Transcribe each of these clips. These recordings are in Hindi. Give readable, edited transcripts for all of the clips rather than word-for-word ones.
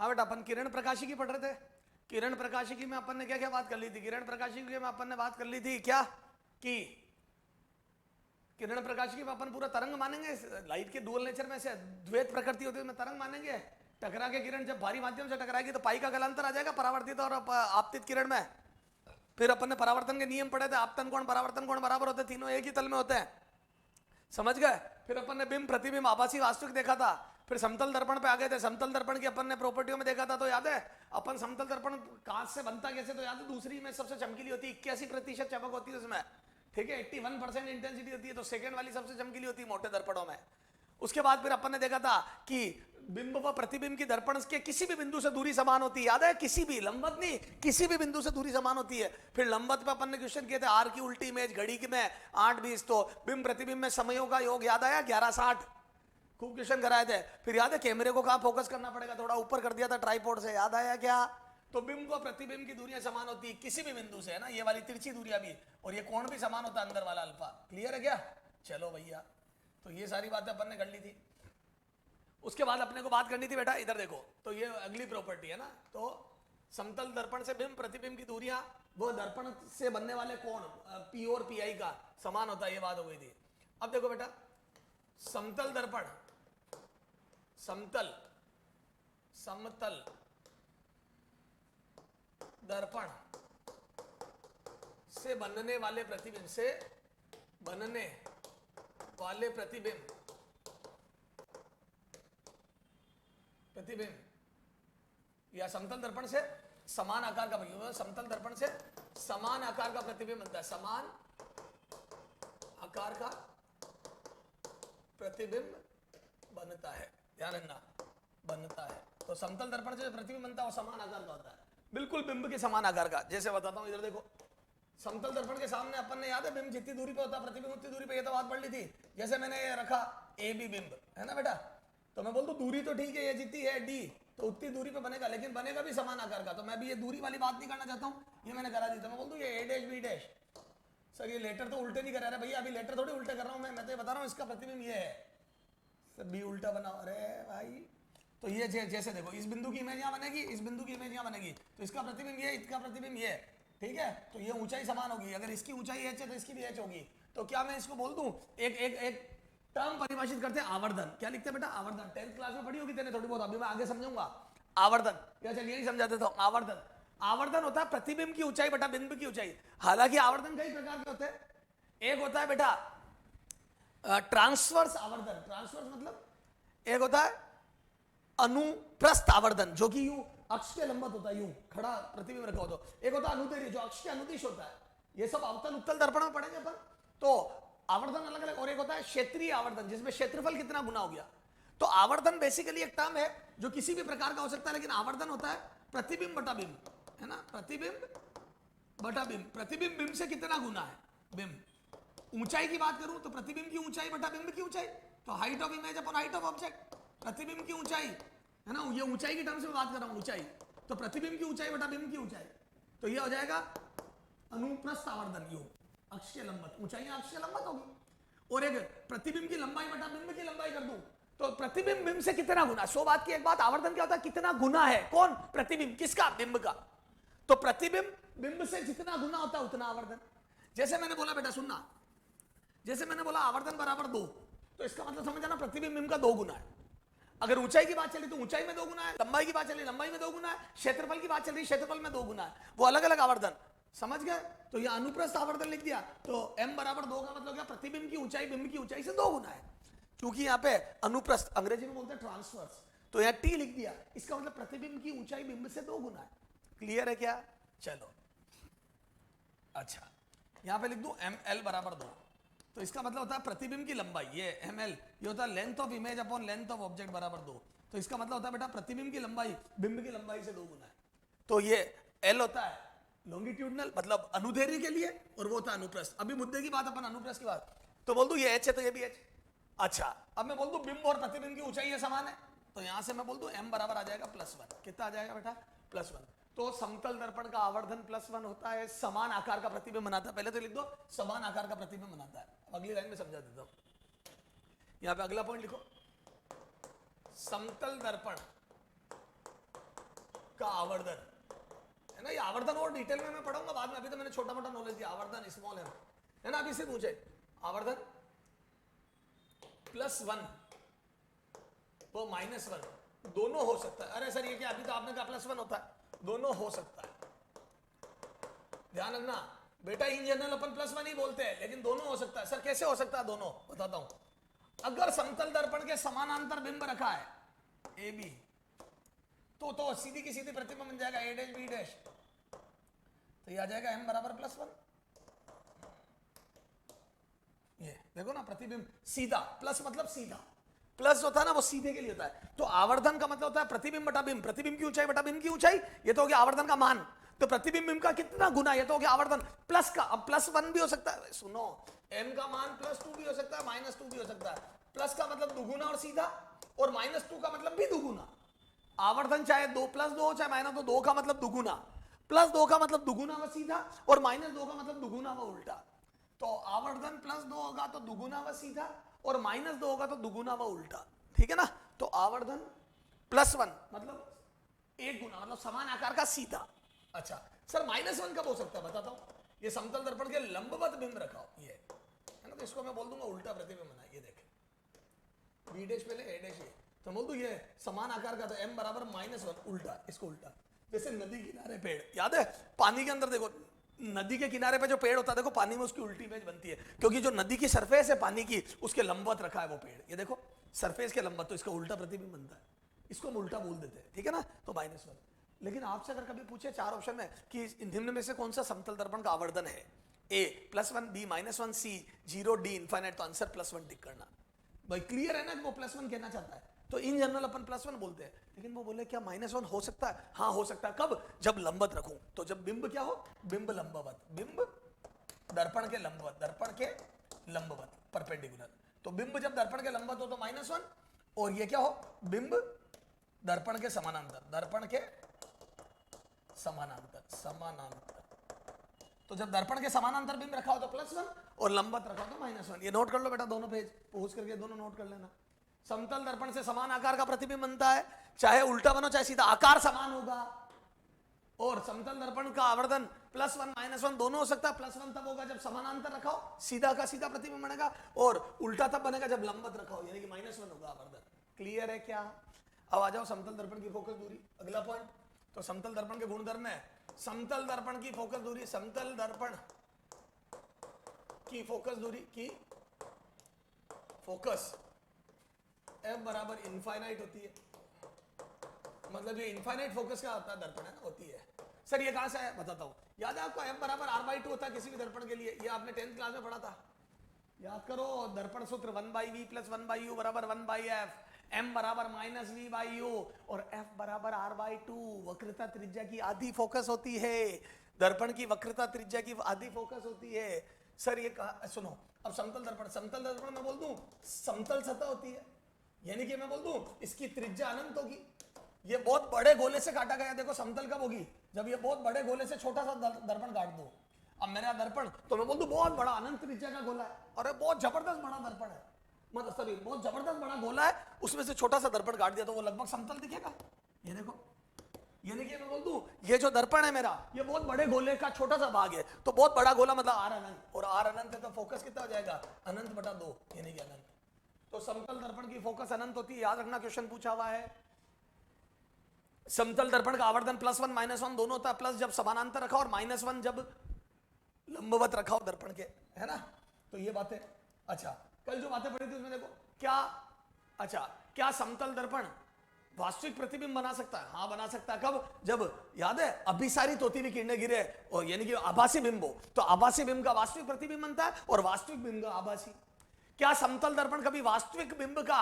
हाँ बेटा, अपन किरण प्रकाशिकी पढ़ रहे थे। किरण प्रकाशिकी में अपन ने क्या क्या बात कर ली थी? किरण प्रकाशिकी में अपन ने बात कर ली थी क्या कि किरण प्रकाशिकी में अपन पूरा तरंग मानेंगे, लाइट के डुअल नेचर में से द्वैत प्रकृति होती है में तरंग मानेंगे। टकरा के किरण जब भारी माध्यम से टकराएगी तो पाई का गलांतर आ जाएगा परावर्तित और आपतित किरण में। फिर अपन ने परावर्तन के नियम पढ़े थे, आपतन कोण परावर्तन कोण बराबर होते हैं, तीनों एक ही तल में होते हैं, समझ गए। फिर अपन ने बिंब प्रतिबिंब आभासी वास्तविक देखा था। फिर समतल दर्पण पे आ गए थे, समतल दर्पण की अपन ने प्रॉपर्टियों में देखा था, तो याद है अपन समतल दर्पण कांच से बनता कैसे, तो याद है दूसरी में सबसे चमकीली होती है, 81% चमक होती है उसमें, ठीक है, 81% इंटेंसिटी होती है, तो सेकंड वाली सबसे चमकीली होती है मोटे दर्पणों में। उसके बाद फिर अपन ने देखा था कि बिंब व प्रतिबिंब की दर्पण के किसी भी बिंदु से दूरी समान होती है, याद है, किसी भी, लंबवत नहीं, किसी भी बिंदु से दूरी समान होती है। फिर लंबवत पे अपन ने क्वेश्चन किए थे, आर की उल्टी इमेज घड़ी में 8:20, तो बिंब प्रतिबिंब में समयों का योग याद आया 11:60, खूब क्वेश्चन कराए थे। फिर याद है कैमरे को कहां फोकस करना पड़ेगा, थोड़ा ऊपर कर दिया था ट्राइपॉड से, याद आया क्या? तो बिंब व प्रतिबिंब की दूरियां समान होती है किसी भी बिंदु से, है ना, ये वाली तिरछी दूरियां भी, और ये कोण भी समान होता है अंदर वाला अल्फा। क्लियर है क्या? चलो भैया, तो ये सारी बातें अपन ने कर ली थी। उसके बाद अपने को बात करनी थी बेटा, इधर देखो, तो ये अगली प्रॉपर्टी है ना, तो समतल दर्पण से बिंब प्रतिबिंब की दूरियां वो दर्पण से बनने वाले कोण पी और पी आई का समान होता है, ये बात हो गई थी। अब देखो बेटा, समतल दर्पण, समतल समतल दर्पण से बनने वाले प्रतिबिंब, से बनने वाले प्रतिबिंब या समतल दर्पण से समान आकार का प्रतिबिंब, समतल दर्पण से समान आकार का प्रतिबिंब बनता है, समान आकार का प्रतिबिंब बनता है, ध्यान रखना, बनता है। तो समतल दर्पण से प्रतिबिंब बनता है वो समान आकार का होता है, बिल्कुल बिंब के समान आकार का। जैसे बताता हूं, इधर देखो, समतल दर्पण के सामने अपन ने, याद है, बिंब जितनी दूरी पे होता है प्रतिबिंब उतनी दूरी पे, ये तो बात पढ़ ली थी। जैसे मैंने ये रखा ए बी बिंब, है ना बेटा, तो मैं बोल दूं दूरी तो ठीक है, ये जितनी है डी, तो उतनी दूरी पे बनेगा, लेकिन बनेगा भी समान आकार का। तो मैं भी ये दूरी वाली बात नहीं करना चाहता हूं, ये मैंने करा दी। तो मैं बोल दूं ये ए डैश बी डैश, सर ये लेटर तो उल्टे नहीं करा रहे भैया, अभी लेटर थोड़ी उल्टे कर रहा हूं मैं तो ये बता रहा हूं इसका प्रतिबिंब ये है, सर बी उल्टा बनाओ, अरे भाई। तो ये जैसे देखो, इस बिंदु की इमेज यहाँ बनेगी, इस बिंदु की इमेज यहाँ बनेगी, तो इसका प्रतिबिंब ये, इसका प्रतिबिंब ये, ठीक है। तो ये ऊंचाई समान होगी, अगर इसकी ऊंचाई h है तो इसकी भी h होगी। तो क्या मैं इसको बोल दूं, एक एक एक टर्म परिभाषित करते हैं, आवर्धन। क्या लिखते हैं बेटा? आवर्धन। 10th क्लास में पढ़ी होगी तेने थोड़ी बहुत, अभी मैं आगे समझाऊंगा आवर्धन। या चलिए नहीं समझा देता हूं, आवर्धन। आवर्धन होता है प्रतिबिंब की ऊंचाई बटा बिंब की ऊंचाई। हालांकि आवर्धन कई प्रकार के होते हैं, एक होता है बेटा ट्रांसवर्स आवर्धन, ट्रांसवर्स मतलब एक होता है अनुप्रस्थ आवर्धन, जो कि यूं अक्ष के लंबवत होता है, यूं खड़ा प्रतिबिंब रखा होता है। एक होता है अनुदैर्घ्य, जो अक्ष के अनुदिश होता है। ये सब अवतल उत्तल दर्पण में पढ़ेंगे अपन, तो आवर्धन अलग अलग। और एक होता है क्षेत्रीय आवर्धन, जिसमें क्षेत्रफल कितना गुना हो गया। तो आवर्धन बेसिकली एक टर्म है जो किसी भी प्रकार का हो सकता है, लेकिन आवर्धन होता है प्रतिबिंब बटा बिंब, है ना, प्रतिबिंब बटा बिंब। प्रतिबिंब बिंब से कितना गुना है, बिंब। ऊंचाई की बात करूं तो प्रतिबिंब की ऊंचाई बटा बिंब की ऊंचाई, तो height of image upon height of object, प्रतिबिंब की ऊंचाई, है ना, ये ऊंचाई की टर्म से बात कर रहा हूं, ऊंचाई, तो प्रतिबिंब की ऊंचाई बटा बिंब की ऊंचाई, तो ये हो जाएगा अनुप्रस्थ आवर्धन योग, अक्ष के लंबवत, ऊंचाइयां अक्ष के लंबवत होगी। और एक प्रतिबिंब की लंबाई बटा बिंब की लंबाई कर दूं, तो प्रतिबिंब बिंब से कितना गुना, 100 बात की एक बात, आवर्धन क्या होता है, कितना गुना है, कौन, प्रतिबिंब, किसका, बिंब का। तो प्रतिबिंब बिंब से जितना गुना होता है उतना आवर्धन। जैसे मैंने बोला बेटा, सुनना, जैसे मैंने बोला आवर्धन बराबर 2, तो इसका मतलब समझ आना प्रतिबिंब बिंब का 2 गुना है। अगर ऊंचाई की बात चली तो ऊंचाई में 2 गुना है, लंबाई की बात चली लंबाई में 2 गुना है, क्षेत्रफल की बात चल रही क्षेत्रफल में 2 गुना है, वो अलग अलग आवर्धन, समझ गए। तो ये अनुप्रस्थ आवर्धन लिख दिया, तो m बराबर 2 का मतलब क्या, प्रतिबिंब की ऊंचाई बिंब की ऊंचाई से 2 गुना है, क्योंकि यहाँ पे अनुप्रस्थ अंग्रेजी में बोलते हैं ट्रांसवर्स, तो यहाँ t लिख दिया, इसका मतलब प्रतिबिंब की ऊंचाई बिंब से 2 गुना है। क्लियर है क्या? चलो अच्छा, यहां पे लिख दूं ml बराबर 2, तो इसका मतलब होता है प्रतिबिंब की लंबाई, ये ml, ये होता है length of image upon length of object बराबर 2, तो इसका मतलब होता है बेटा प्रतिबिंब की लंबाई बिंब की लंबाई से 2 गुना है। तो ये l होता है लॉन्गिट्यूडनल, मतलब अनुदैर्घ्य के लिए, और वो होता है अनुप्रस्थ। अभी मुद्दे की बात, अपन अनुप्रस्थ की बात, तो बोल दूं ये h है तो ये भी h। अच्छा, अब मैं बोल दूं बिंब और प्रतिबिंब की ऊंचाई समान है, तो यहां से मैं बोल दूं m बराबर आ जाएगा +1। कितना आ जाएगा बेटा? +1। तो समतल दर्पण का आवर्धन +1 होता है, समान आकार का प्रतिबिंब बनाता है। पहले तो लिख दो समान आकार का प्रतिबिंब बनाता है, अगली लाइन में समझा देता हूं। यहां पे अगला पॉइंट लिखो, समतल दर्पण का आवर्धन है ना। ये आवर्धन और डिटेल में मैं पढ़ाऊंगा बाद में, अभी तो मैंने छोटा मोटा नॉलेज दिया। आवर्धन स्मॉल है ना। अभी से पूछे आवर्धन +1 वो -1 दोनों हो सकता है। अरे सर ये क्या, अभी तो आपने कहा +1 होता है, दोनों हो सकता है। ध्यान रखना बेटा, इन जनरल अपन +1 ही बोलते हैं, लेकिन दोनों हो सकता है। सर कैसे हो सकता है दोनों, बताता हूं। अगर समतल दर्पण के समानांतर बिंब रखा है ए बी, तो सीधी की सीधी प्रतिबिंब बन जाएगा A डैश B डैश, तो ये आ जाएगा M बराबर +1। ये देखो ना प्रतिबिंब सीधा, प्लस मतलब सीधा, प्लस होता है ना वो सीधे के लिए होता है। तो आवर्धन का मतलब होता है प्रतिबिंब बटा बिंब, प्रतिबिंब की ऊंचाई बटा बिंब की ऊंचाई, ये तो हो गया आवर्धन का मान। तो प्रतिबिंब बिंब का कितना गुना, ये तो हो गया आवर्धन प्लस का। अब +1 भी हो सकता है, सुनो m का मान +2 भी हो सकता है, -2 भी हो सकता है। प्लस का मतलब दुगुना और सीधा, और -2 का मतलब भी दुगुना। आवर्धन चाहे 2 +2 हो चाहे -2, 2 का मतलब दुगुना, +2 का मतलब दुगुना व सीधा, और -2 का मतलब दुगुना व उल्टा। तो आवर्धन +2 होगा तो दुगुना व सीधा, और -2 होगा तो दुगुना व उल्टा, ठीक है ना। तो आवर्धन +1 मतलब 1 गुना, मतलब समान आकार का सीधा। अच्छा सर -1 कब हो सकता है, बताता हूं। ये समतल दर्पण के लंबवत बिंब रखा हो, ये है ना, तो इसको मैं बोल दूंगा उल्टा प्रतिबिंब बना। ये देखे B डैश पहले A डैश, ये तो बोल दू ये समान आकार का, तो M बराबर -1 उल्टा, इसको उल्टा। जैसे नदी किनारे पेड़, याद है पानी के अंदर देखो, नदी के किनारे पे जो पेड़ होता है देखो, पानी में उसकी उल्टी इमेज बनती है, क्योंकि जो नदी की सरफेस है पानी की उसके लंबवत रखा है वो पेड़। ये देखो सरफेस के लंबवत, तो इसका उल्टा प्रतिबिंब बनता है, इसको हम उल्टा बोल देते हैं, ठीक है ना। तो -1। लेकिन आपसे अगर कभी पूछे 4 ऑप्शन में कि निम्न में से कौन सा समतल दर्पण का आवर्धन है, A +1, B -1, C 0, D infinite, तो आंसर +1 टिक करना। भाई क्लियर है ना कि वो +1 कहना चाहता है। तो इन जनरल अपन +1 बोलते हैं, लेकिन वो बोले क्या -1 हो सकता है, हाँ हो सकता है। कब, जब लंबवत रखूं, तो जब बिंब क्या हो, बिंब लंबवत, बिंब दर्पण के लंबवत, दर्पण के लंबवत परपेंडिकुलर। तो बिंब जब दर्पण के लंबवत हो तो -1, और ये क्या हो, बिंब दर्पण के समानांतर, दर्पण के समानांतर, समानांतर। तो जब दर्पण के समानांतर बिंब रखा हो तो +1, और लंबवत रखा हो तो -1। ये नोट कर लो बेटा, दोनों पेज पोज करके दोनों नोट कर लेना। समतल दर्पण से समान आकार का प्रतिबिंब बनता है, चाहे उल्टा बनो चाहे सीधा, आकार समान होगा। और समतल दर्पण का आवर्धन +1 -1 दोनों हो सकता है। +1 तब होगा जब समानांतर रखा हो, सीधा का सीधा प्रतिबिंब बनेगा, और उल्टा तब बनेगा जब लंबवत रखा हो, यानी कि -1 होगा आवर्धन। क्लियर है क्या। अब आ जाओ समतल दर्पण की फोकस दूरी, अगला पॉइंट। तो समतल दर्पण के गुणधर्म है, समतल दर्पण की फोकस दूरी, समतल दर्पण की फोकस दूरी की फोकस F बराबर इनफाइनाइट होती है। मतलब ये इनफाइनाइट फोकस का होता है दर्पण है ना, होती है। सर ये कहां से है, बताता हूं। याद है आपको F बराबर R/2 होता है किसी भी दर्पण के लिए, ये आपने 10th क्लास में पढ़ा था, याद करो। दर्पण सूत्र 1/V + 1/U बराबर 1/F, M बराबर -V/U, और F बराबर R/2। वक्रता त्रिज्या की आधी फोकस होती है, दर्पण की वक्रता त्रिज्या की आधी फोकस होती है। सर ये कहा, सुनो अब समतल दर्पण, समतल दर्पण मैं बोल दूं समतल सतह होती है, यानी कि मैं बोल दूं इसकी त्रिज्या अनंत होगी। ये बहुत बड़े गोले से काटा गया, देखो समतल कब होगी, जब ये बहुत बड़े गोले से छोटा सा दर्पण काट दो। अब मेरा दर्पण, तो मैं बोल दूं बहुत बड़ा अनंत त्रिज्या का गोला है, और बहुत जबरदस्त बड़ा दर्पण है, मतलब सॉरी बहुत जबरदस्त बड़ा गोला है, उसमें से छोटा सा दर्पण काट दिया तो वो लगभग समतल दिखेगा। ये देखो, ये देखिए मैं बोल दूं ये जो दर्पण है मेरा, ये बहुत बड़े गोले का छोटा सा भाग है, तो बहुत बड़ा गोला मतलब R अनंत, और R अनंत है तो फोकस कितना हो जाएगा, अनंत बटा 2, यानी कि अनंत। तो समतल दर्पण की फोकस अनंत होती है, याद रखना क्वेश्चन पूछा हुआ है। समतल दर्पण का आवर्धन +1 -1 दोनों होता है, प्लस जब समानांतर रखा और -1 जब लंबवत रखा हो दर्पण के, है ना। तो ये बातें, अच्छा कल जो बातें पढ़ी थी उसमें देखो क्या, अच्छा क्या समतल दर्पण वास्तविक प्रतिबिंब बना सकता है, हाँ बना सकता है। कब, जब याद है अभिसारित होती हुई किरणें गिरे, और यानी कि आभासी बिंब हो, तो आभासी बिंब का वास्तविक प्रतिबिंब बनता है, और वास्तविक बिंब का आभासी। क्या समतल दर्पण कभी वास्तविक बिंब का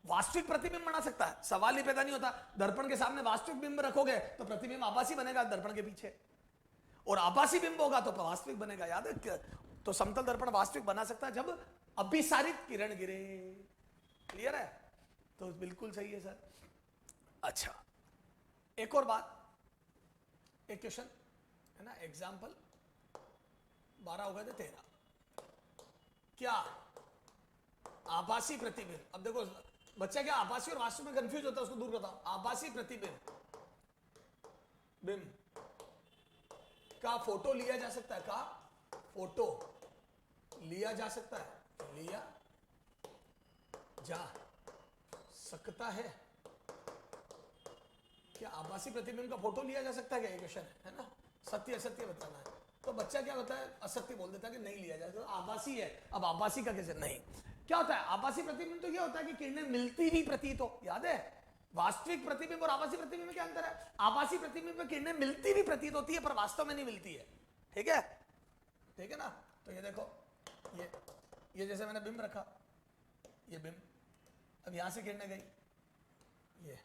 वास्तविक प्रतिबिंब बना सकता है, सवाल ही पैदा नहीं होता। दर्पण के सामने वास्तविक बिंब रखोगे तो प्रतिबिंब आभासी बनेगा दर्पण के पीछे, और आभासी बिंब होगा तो वास्तविक बनेगा, याद है। तो समतल दर्पण वास्तविक बना सकता है जब अभिसारित किरण गिरे। क्लियर है, तो बिल्कुल सही है सर। अच्छा एक और बात, एक क्वेश्चन है ना, एग्जाम्पल 12 हो गए थे 13। क्या आभासी प्रतिबिंब, अब देखो बच्चा क्या आभासी और वास्तविक में कंफ्यूज होता है, उसको दूर करता हूं। आभासी प्रतिबिंब बिंब का फोटो लिया जा सकता है, का फोटो लिया जा सकता है, लिया जा सकता है। क्या आभासी प्रतिबिंब का फोटो लिया जा सकता है क्या, ये क्वेश्चन है ना। सत्य असत्य बताना है, तो बच्चा क्या होता है, असत्य बोल देता है कि नहीं लिया जा सकता, आभासी है। अब आभासी का कैसे, नहीं। क्या होता है आभासी प्रतिबिंब, तो ये होता है कि किरणें मिलती ही प्रतीत हो। याद है वास्तविक प्रतिबिंब और आभासी प्रतिबिंब में क्या अंतर है, आभासी प्रतिबिंब में किरणें मिलती भी प्रतीत होती है पर वास्तव में नहीं मिलती है। ठीक है, ठीक है ना। तो ये देखो, ये जैसे मैंने बिंब रखा, ये बिंब, अब यहां से किरणें गई, ये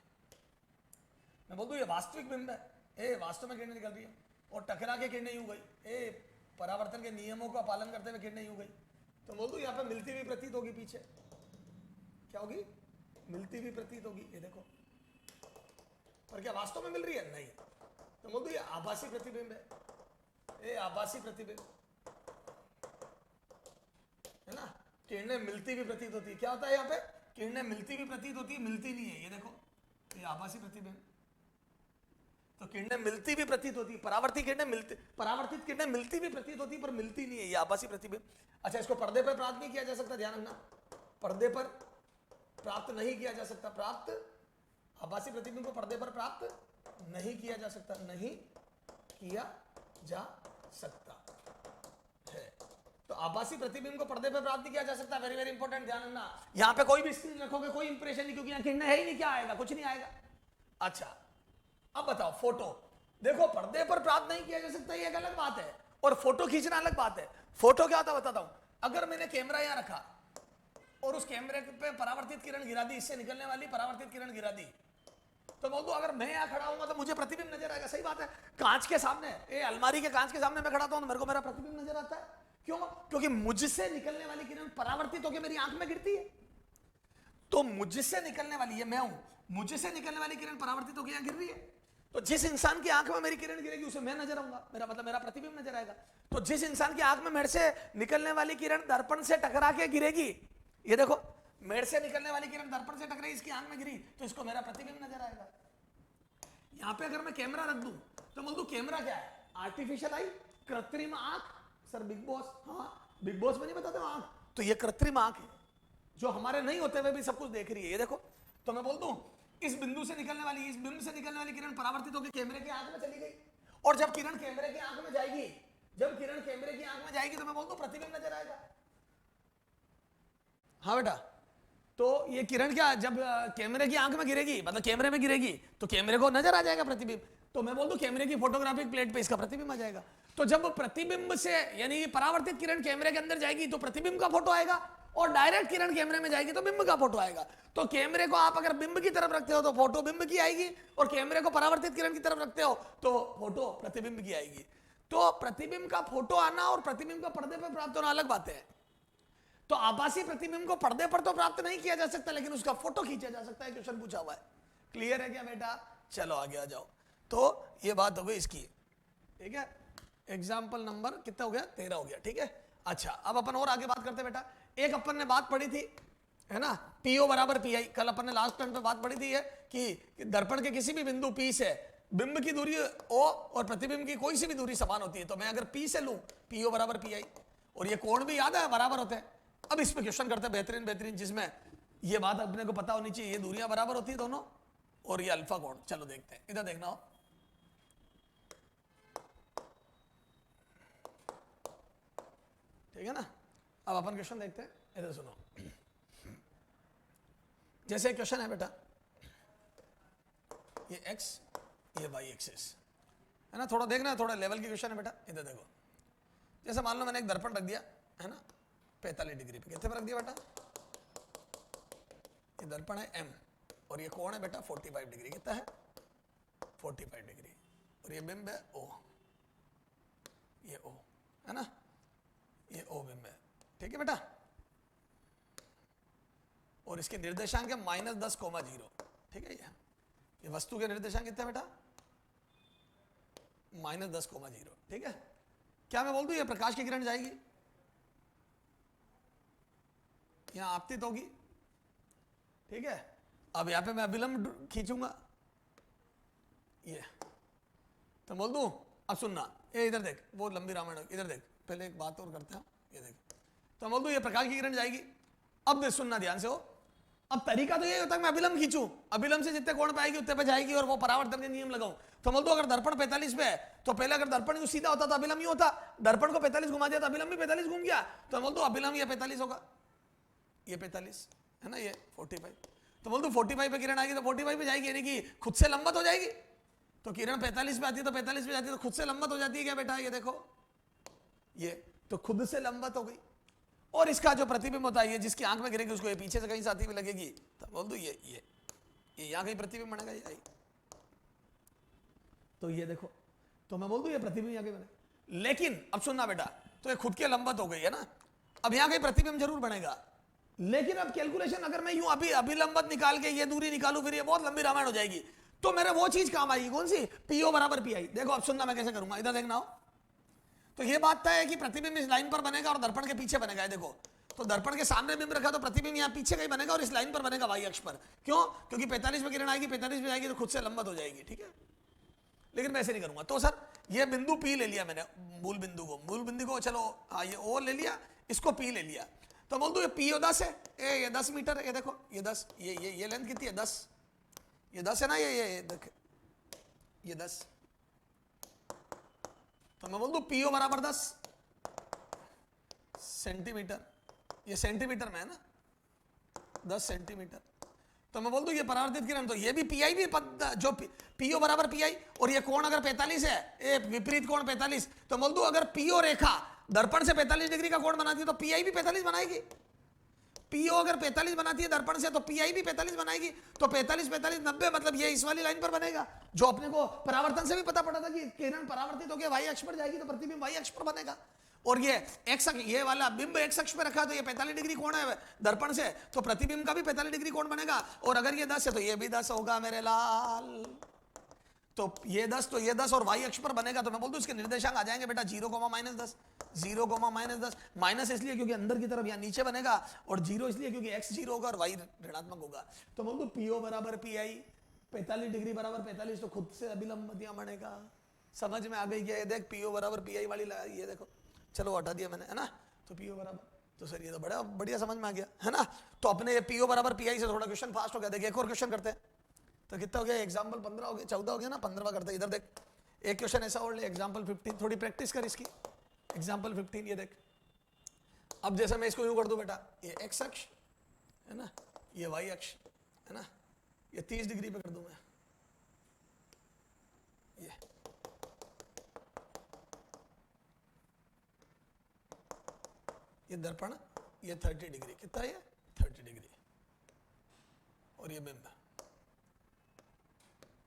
मैं बोल दूं ये वास्तविक बिंब है, ए वास्तव में किरणें निकल रही है, और टकरा के किरणें यूं गई, ए परावर्तन के नियमों का पालन करते हुए किरणें यूं गई, तो बोल दूं यहाँ पे मिलती हुई प्रतीत होगी, पीछे क्या होगी, मिलती हुई प्रतीत होगी, ये देखो। पर क्या वास्तव में मिल रही है, नहीं। तो बोल दूं ये आभासी प्रतिबिंब है, ए आभासी प्रतिबिंब है ना। किरणें मिलती हुई प्रतीत होती है, क्या होता है यहाँ पे, किरणें मिलती हुई प्रतीत होती है, मिलती नहीं है, ये देखो, ये आभासी प्रतिबिंब। तो किरणें मिलती भी प्रतीत होती है, परावर्तित किरणें मिलती भी प्रतीत होती पर मिलती नहीं है, ये आभासी प्रतिबिंब। अच्छा, इसको पर्दे पर प्राप्त नहीं किया जा सकता, ध्यान रखना, पर्दे पर प्राप्त नहीं किया जा सकता, आभासी प्रतिबिंब को पर्दे पर प्राप्त नहीं किया जा सकता, नहीं किया जा सकता है। तो आभासी प्रतिबिंब को पर्दे पर प्राप्त नहीं किया जा सकता, वेरी वेरी इंपॉर्टेंट, ध्यान रखना। यहां पे कोई भी स्क्रीन रखोगे कोई इंप्रेशन नहीं, क्योंकि यहां किरणें है ही नहीं, क्या आएगा, कुछ नहीं आएगा। अच्छा, अब बताओ फोटो, देखो पर्दे पर प्राप्त नहीं किया जा सकता ये एक अलग बात है, और फोटो खींचना अलग बात है। फोटो क्या होता बताता हूं, अगर मैंने कैमरा यहां रखा और उस कैमरे पे परावर्तित किरण गिरा दी, इससे निकलने वाली परावर्तित किरण गिरा दी, तो बोल दो अगर मैं यहां खड़ा हूंगा तो मुझे प्रतिबिंब नजर आएगा, सही बात है। कांच के सामने, अलमारी के कांच के सामने मैं खड़ा हूं तो मेरे को मेरा प्रतिबिंब नजर आता है, क्यों, क्योंकि मुझसे निकलने वाली किरण परावर्तित होकर मेरी आंख में गिरती है। तो मुझसे निकलने वाली, ये मैं हूं, मुझसे निकलने वाली किरण परावर्तित होकर यहां गिर रही है, तो जिस इंसान की आंख में मेरी किरण गिरेगी उसे मैं नजर आऊंगा, मेरा मतलब मेरा प्रतिबिंब नजर आएगा। तो जिस इंसान की आंख में मेरे से निकलने वाली किरण दर्पण से टकरा के गिरेगी, ये देखो मेरे से निकलने वाली किरण दर्पण से टकराई, इसकी आंख में गिरी, तो इसको मेरा प्रतिबिंब नजर आएगा। यहां पे अगर मैं कैमरा रख दूं तो बोल दूं कैमरा क्या है, आर्टिफिशियल आई, कृत्रिम आंख। सर बिग बॉस, हाँ बिग बॉस में नहीं बताते आंख, तो ये कृत्रिम आंख है जो हमारे नहीं होते हुए भी सब कुछ देख रही है, ये देखो। तो मैं बोल दूं इस बिंदु से निकलने वाली, इस बिंदु से निकलने वाली किरण परावर्तित होकर कैमरे की आंख में चली गई, और जब किरण कैमरे की आंख में जाएगी, जब किरण कैमरे की आंख में जाएगी तो मैं बोल दूं प्रतिबिंब नजर आएगा। हाँ बेटा, तो ये किरण क्या जब कैमरे की आंख में गिरेगी, मतलब कैमरे में गिरेगी, तो कैमरे को नजर आ जाएगा प्रतिबिंब, तो मैं बोल दूं कैमरे की फोटोग्राफिक प्लेट पे इसका प्रतिबिंब आ जाएगा। तो जब प्रतिबिंब से यानी परावर्तित किरण कैमरे के अंदर जाएगी तो प्रतिबिंब का फोटो आएगा, और डायरेक्ट किरण कैमरे में जाएगी तो बिंब का फोटो आएगा। तो कैमरे को आप अगर बिंब की तरफ रखते हो तो फोटो बिंब की आएगी, और कैमरे को परावर्तित किरण की तरफ रखते हो तो फोटो प्रतिबिंब की आएगी। तो प्रतिबिंब का फोटो आना और प्रतिबिंब का पर्दे पर प्राप्त होना अलग बात है। तो आभासी प्रतिबिंब को पर्दे पर तो प्राप्त नहीं किया जा सकता, लेकिन उसका फोटो खींचा जा सकता है, क्वेश्चन पूछा हुआ है। क्लियर है क्या बेटा, चलो आगे आ जाओ। तो ये बात हो गई इसकी, ठीक है। एग्जाम्पल नंबर कितना हो गया, 13 हो गया, ठीक है। अच्छा, अब अपन और आगे बात करते हैं बेटा। एक अपन ने बात पढ़ी थी, है ना, पीओ बराबर पीआई, कल अपन ने लास्ट टाइम पे बात पढ़ी थी है कि दर्पण के किसी भी बिंदु पी से बिंब की दूरी ओ और प्रतिबिंब की कोई सी भी दूरी समान होती है। तो मैं अगर पी से लूं, पीओ बराबर पीआई, और ये कोण भी याद है बराबर होते हैं। अब इस पे क्वेश्चन करते हैं बेहतरीन, जिसमें ये बात अपने को पता होनी चाहिए, ये दूरियां बराबर होती है दोनों, और ये अल्फा कोण। चलो देखते हैं, इधर देखना हो, ठीक है ना। अब अपन क्वेश्चन देखते हैं, इधर सुनो। जैसे क्वेश्चन है बेटा, ये x, ये y एक्सिस है ना, थोड़ा देखना है, थोड़ा लेवल की क्वेश्चन है बेटा। इधर देखो, जैसे मान लो मैंने एक दर्पण रख दिया है ना 45 डिग्री पे, कितने पे रख दिया बेटा, ये दर्पण है m, और ये कोण है बेटा 45 डिग्री, कितना है 45 डिग्री, और ये बिंब है o, ये o है ना, ये o बिंब है, ठीक है बेटा। और इसके निर्देशांक है -10,0, ठीक है। ये वस्तु के निर्देशांक कितने बेटा, -10,0, ठीक है। क्या मैं बोल दूं ये प्रकाश की किरण जाएगी, यहां आपतित होगी, ठीक है। अब यहां पे मैं अभिलंब खींचूंगा, ये तो बोल दूं अब सुनना, ये इधर देख, वो लंबी रामायण, इधर देख, पहले एक बात और करते हैं, ये देख, तो बोल दूं ये प्रकाश की किरण जाएगी। अब देख सुनना ध्यान से हो, अब तरीका तो ये होता है मैं अभिलंब खींचूं, अभिलंब से जितने कोण पे आएगी उतने पे जाएगी और वो परावर्तन के नियम लगाऊं। तो बोल दो अगर दर्पण 45 पे है तो पहले अगर दर्पण यूं सीधा होता तो अभिलंब यूं होता, दर्पण को 45 घुमा दिया तो अभिलंब भी 45 घूम गया, तो बोल दो अभिलंब ये 45 होगा, ये 45 है ना, ये 45, तो बोल दो 45 पे किरण आएगी तो 45 पे जाएगी, यानी कि खुद से लंबत हो जाएगी। तो किरण 45 पे आती है तो 45 पे जाती है तो खुद से लंबत हो जाती है क्या बेटा, ये देखो, ये तो खुद से लंबत हो गई। और इसका जो प्रतिबिंब होता है ये जिसकी आंख में गिरेगी उसको ये पीछे से कहीं साथी में लगेगी, तो बोल दो ये यहां कहीं प्रतिबिंब बनेगा, ये तो ये देखो, तो मैं बोल दूं ये प्रतिबिंब यहां कहीं बने। लेकिन अब सुनना बेटा, तो ये खुद के लंबत हो गई है ना, अब यहां कहीं प्रतिबिंब जरूर बनेगा, लेकिन अब कैलकुलेशन अगर मैं यूं अभिलंबत निकाल के ये दूरी निकालू फिर ये बहुत लंबी रामायण हो जाएगी, तो मेरे वो चीज काम आएगी कौन सी, पीओ बराबर पीआई। देखो अब सुनना मैं कैसे करूंगा, इधर देखना हो, तो ये बात तय है कि प्रतिबिंब इस लाइन पर बनेगा और दर्पण के पीछे बनेगा। देखो तो दर्पण के सामने बिंब रखा तो प्रतिबिंब यहाँ पीछे कहीं बनेगा और इस लाइन पर बनेगा वाई अक्ष पर। क्यों, क्योंकि 45 में किरण आएगी, 45 में जाएगी तो खुद से लंबत हो जाएगी, ठीक है। लेकिन मैं ऐसे नहीं करूंगा। तो सर ये बिंदु पी ले लिया मैंने, मूल बिंदु को चलो हाँ ये ओ ले लिया, इसको पी ले लिया, तो बोल दो ये पी 10 है, ये 10 मीटर, ये देखो ये 10, ये लेंथ कितनी है 10, ये 10 है ना, ये देख ये 10, तो मैं बोल दूं पीओ बराबर 10 सेंटीमीटर, ये सेंटीमीटर में है ना 10 सेंटीमीटर, तो मैं बोल दूं ये परावर्तित किरण, तो ये भी पीआई भी जो पीओ बराबर पीआई, और ये कोण अगर 45 है, ये विपरीत कोण 45, तो बोल दूं अगर पीओ रेखा दर्पण से 45 डिग्री का कोण बनाती है तो पीआई भी 45 बनाएगी। पीओ अगर 45 बनाती है दर्पण से तो पीआई भी 45 बनाएगी, तो 45 45 90 मतलब ये इस वाली लाइन पर बनेगा, जो अपने को परावर्तन से भी पता पड़ा था कि किरण परावर्तित होकर वाई अक्ष पर जाएगी तो प्रतिबिंब वाई अक्ष पर बनेगा। और ये एक्स अक्ष, ये वाला बिंब एक्स अक्ष पे रखा तो ये 45 डिग्री कोण है दर्पण से, तो प्रतिबिंब का भी 45 डिग्री कोण बनेगा, और अगर ये 10 है तो ये भी 10 होगा मेरे लाल, तो ये 10 तो ये 10 और वाई अक्ष पर बनेगा। तो मैं बोल दूं इसके निर्देशांक आ जाएंगे बेटा 0, -10, 0, -10, माइनस इसलिए क्योंकि अंदर की तरफ यहाँ नीचे बनेगा, और 0 इसलिए क्योंकि x 0 होगा और y ऋणात्मक होगा। तो बोल दूं पीओ बराबर पीआई, 45 डिग्री बराबर 45, तो खुद से अभिलंब यहाँ बनेगा। समझ में आ गई क्या, ये देख पीओ बराबर पीआई वाली ये देखो, चलो हटा दिया मैंने, है ना, तो पीओ बराबर, तो सर ये तो बड़ा बढ़िया समझ में आ गया, है ना। तो अपने ये पीओ बराबर पीआई से थोड़ा क्वेश्चन फास्ट हो गया। देखिए एक और क्वेश्चन करते हैं, तो कितना हो गया, एग्जाम्पल 15 हो गया, 14 हो गया ना, 15वां करते हैं। इधर देख एक क्वेश्चन ऐसा और ले, एग्जाम्पल 15, थोड़ी प्रैक्टिस कर इसकी, एग्जाम्पल 15 ये देख। अब जैसे मैं इसको यूं कर दूं बेटा, ये एक्स अक्ष है ना, ये वाई अक्ष है ना, ये 30 डिग्री पे कर दूं मैं, ये दर्पण, ये 30 डिग्री, कितना है ये 30 डिग्री, और ये बिंब,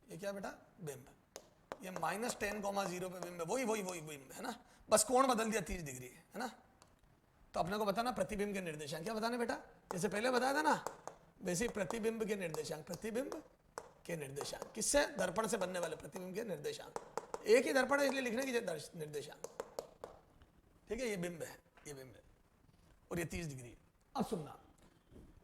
ये क्या बेटा बिंब, ये -10,0 पे बिंब है, वही बिंब है ना, बस कोण बदल दिया 30 डिग्री है ना। तो अपने को बताना प्रतिबिंब के निर्देशांक, क्या बताने बेटा, जैसे पहले बताया था ना, वैसे प्रतिबिंब के निर्देशांक, प्रतिबिंब के निर्देशांक किससे, दर्पण से बनने वाले प्रतिबिंब के निर्देशांक, एक ही दर्पण है इसलिए लिखने की निर्देशांक, ठीक है, ये बिंब है, ये बिंब है, और ये 30 डिग्री। अब सुनना,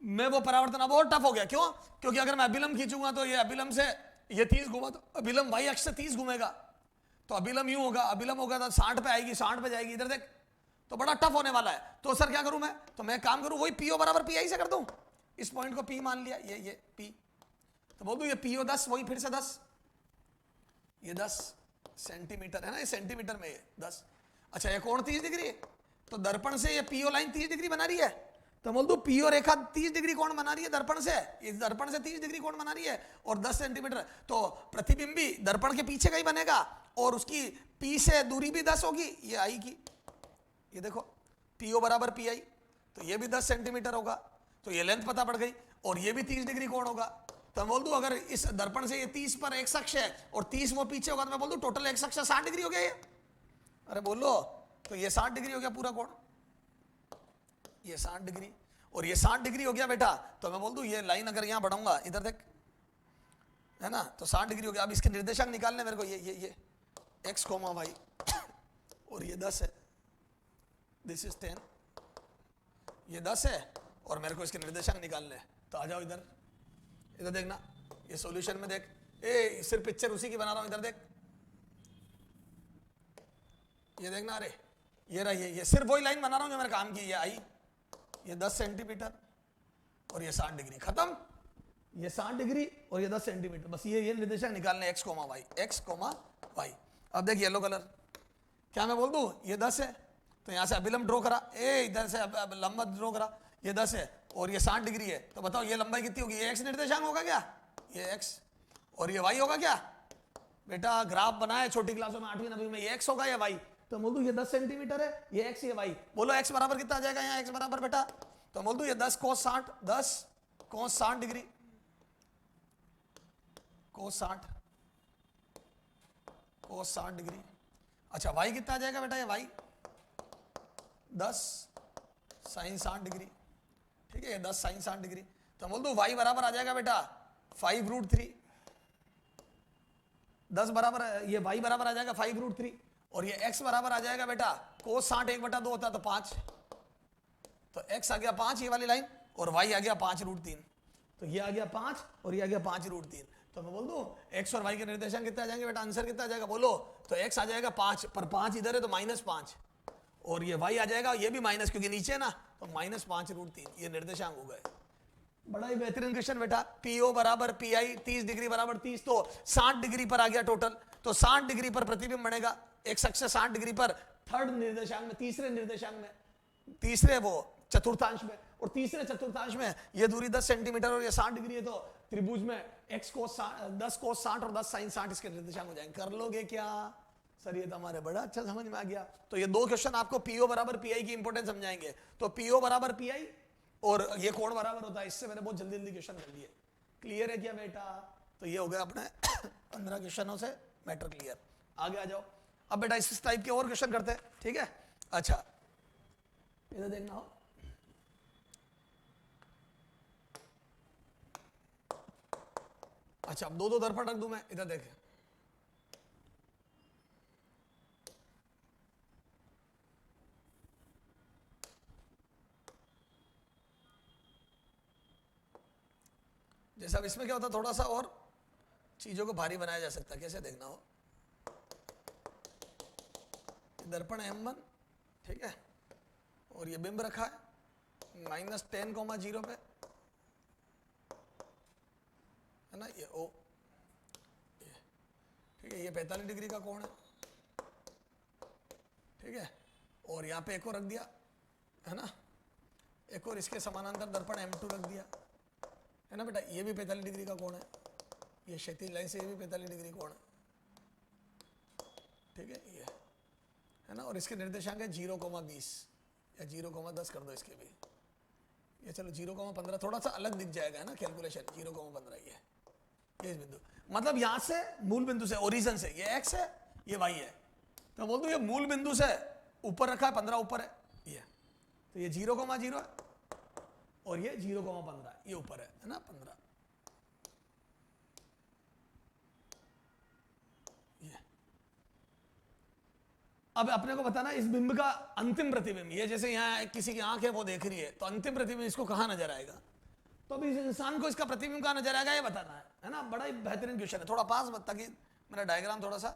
मैं वो परावर्तन अब और टफ हो गया, क्यों, क्योंकि अगर मैं अभिलंब खींचूंगा तो ये अभिलंब से ये 30 घुमा, तो अभिलंब वाई अक्ष से 30 घूमेगा, तो अभिलंब यूं होगा, अभिलंब होगा तो 60 पे आएगी, 60 पे जाएगी, इधर देख, तो बड़ा टफ होने वाला है। तो सर क्या करूं मैं, तो मैं काम करूं वही पीओ बराबर पीआई से कर दूं, इस पॉइंट को पी मान लिया, ये पी, तो बोल दूं ये पीओ 10, वही फिर से 10, ये 10 सेंटीमीटर है ना, ये सेंटीमीटर में ये 10, अच्छा ये कोण 30 डिग्री, तो दर्पण से ये पीओ लाइन 30 डिग्री बना रही है, तो बोल दो पीओ रेखा 30 डिग्री कोण बना रही है दर्पण से, इस दर्पण से 30 डिग्री कोण बना रही है, और 10 सेंटीमीटर, तो प्रतिबिंब भी दर्पण के पीछे का ही बनेगा, और उसकी पी से दूरी भी 10 होगी, ये आई की, ये देखो पीओ बराबर पीआई, तो ये भी 10 सेंटीमीटर होगा, तो ये लेंथ पता पड़ गई, और ये भी 30 डिग्री कोण होगा। तो मैं बोल दूं अगर इस दर्पण से ये 30 पर एक्स अक्ष है और 30 वो पीछे होगा, तो मैं बोल दूं टोटल एक्स अक्ष 60 डिग्री हो गया ये, अरे बोलो, तो ये 60 डिग्री हो गया पूरा कोण, ये 60 डिग्री, और ये 60 डिग्री हो गया बेटा, तो मैं बोल दूं ये लाइन अगर यहां बढ़ाऊंगा, इधर देख, है ना, तो 60 डिग्री हो गया। अब इसके निर्देशांक निकालने मेरे को, ये x, y, और ये 10 है, दिस इज 10, ये 10 है, और मेरे को इसके निर्देशांक निकालने हैं। तो आ जाओ इधर, इधर देखना, ये सॉल्यूशन में देख, सिर्फ पिक्चर उसी की बना रहा हूं, इधर देख, ये देखना, अरे ये रही है, ये सिर्फ वही लाइन बना रहा हूं जो मैंने काम की, ये आई, ये 10 सेंटीमीटर और ये 60 डिग्री, खत्म। ये 60 डिग्री और ये 10 सेंटीमीटर, बस ये निर्देशांक निकालने, x comma y, x comma y. अब देख येलो कलर, क्या मैं बोल दूं ये 10 है, तो यहां से अभिलंब ड्रॉ करा, इधर से लंबा ड्रॉ करा, ये 10 है और ये 60 डिग्री है, तो बताओ ये लंबाई कितनी होगी, ये एक्स निर्देशांक होगा क्या, ये एक्स, और ये वाई होगा क्या बेटा, ग्राफ बनाए छोटी क्लासों में 8वीं 9वीं में, ये एक्स होगा या वाई, तो बोल दूं ये 10 सेंटीमीटर है, ये एक्स ये वाई, बोलो एक्स बराबर कितना आ जाएगा यहाँ, एक्स बराबर बेटा, तो बोल दूं ये 10 कोस 60, 10 कोस 60 डिग्री, कोस 60, कोस 60 डिग्री। अच्छा वाई कितना आ जाएगा बेटा, ये वाई 10 साइन 60 डिग्री, ठीक है, ये 10 साइन 60 डिग्री, तो बोल दो वाई बराबर आ जाएगा बेटा 5√3, 10 बराबर, ये वाई बराबर आ जाएगा 5√3, और ये एक्स बराबर आ जाएगा बेटा कोस 60 1/2 होता है तो 5, तो एक्स आ गया 5 ये वाली लाइन, और वाई आ गया 5√3, तो ये आ गया 5 और ये आ गया 5√3, तो मैं बोल दूं एक्स और वाई के निर्देशांक कितने आ जाएंगे बेटा, आंसर कितना आ जाएगा बोलो, तो एक्स आ जाएगा 5, पर 5 इधर है तो -5, और ये वाई आ जाएगा, ये भी माइनस क्योंकि नीचे ना, तो -5√3, ये निर्देशांक हो गए। बड़ा ही बेहतरीन क्वेश्चन बेटा, पीओ बराबर पीआई 30 डिग्री बराबर 30, तो 60 डिग्री पर आ गया टोटल, तो 60 डिग्री पर प्रतिबिंब बनेगा, एक अक्ष 60 डिग्री पर, थर्ड निर्देशांक में, तीसरे निर्देशांक में, तीसरे वो चतुर्थांश में, और तीसरे चतुर्थांश में ये दूरी 10 सेंटीमीटर और ये 60 डिग्री है, तो त्रिभुज में x कोस 10 कोस 60 और 10 साइन 60 इसके निर्देशांक हो जाएंगे। कर लोगे क्या सर, ये तो हमारे बड़ा अच्छा समझ में आ गया। तो ये दो क्वेश्चन आपको पीओ बराबर पीआई की इंपोर्टेंस समझाएंगे। तो पीओ बराबर पीआई और ये कोण बराबर होता है, इससे मैंने बहुत जल्दी जल्दी क्वेश्चन कर लिए। क्लियर है क्या बेटा? तो ये हो गया अपने 15 क्वेश्चनों से मैटर क्लियर। आगे आ जाओ। अब बेटा इस टाइप के और क्वेश्चन करते हैं, ठीक है? अच्छा इधर देखना हो, अच्छा अब दो दो दर्पण रख दूं मैं, इधर देखें। जैसे अब इसमें क्या होता है, थोड़ा सा और चीजों को भारी बनाया जा सकता है। कैसे देखना हो, दर्पण M1, ठीक है, और ये बिंब रखा है -10,0 पे, है ना, ये O, ठीक है, ये 45 डिग्री का कोण है, ठीक है, और यहाँ पे एक और रख दिया, है ना, एक और इसके समानांतर दर्पण M2 रख दिया, है ना बेटा, ये भी 45 डिग्री का कोण है, ये क्षैतिज लाइन से ये भी 45 डिग्री कोण है, ठीक है, ये है ना, और इसके निर्देशांक है 0,20 या 0,10 कर दो इसके भी, ये चलो 0,15 थोड़ा सा अलग दिख जाएगा, है ना, कैलकुलेशन 0,15 ये इस बिंदु, मतलब यहां से मूल बिंदु से, ओरिजिन से, ये x है ये y है, तो बोल दो ये मूल बिंदु से ऊपर रखा है, 15 ऊपर है ये, तो ये 0,0 है और ये 0,15 ये ऊपर है ना, 15 ये। अब अपने को बताना इस बिंब का अंतिम प्रतिबिंब, ये जैसे यहाँ किसी की आंख है वो देख रही है, तो अंतिम प्रतिबिंब इसको कहाँ नजर आएगा, तो अभी इस इंसान को इसका प्रतिबिंब कहाँ नजर आएगा ये बताना है ना। बड़ा ही बेहतरीन क्वेश्चन है, थोड़ा पास मत, ताकि मेरा डायग्राम थोड़ा सा,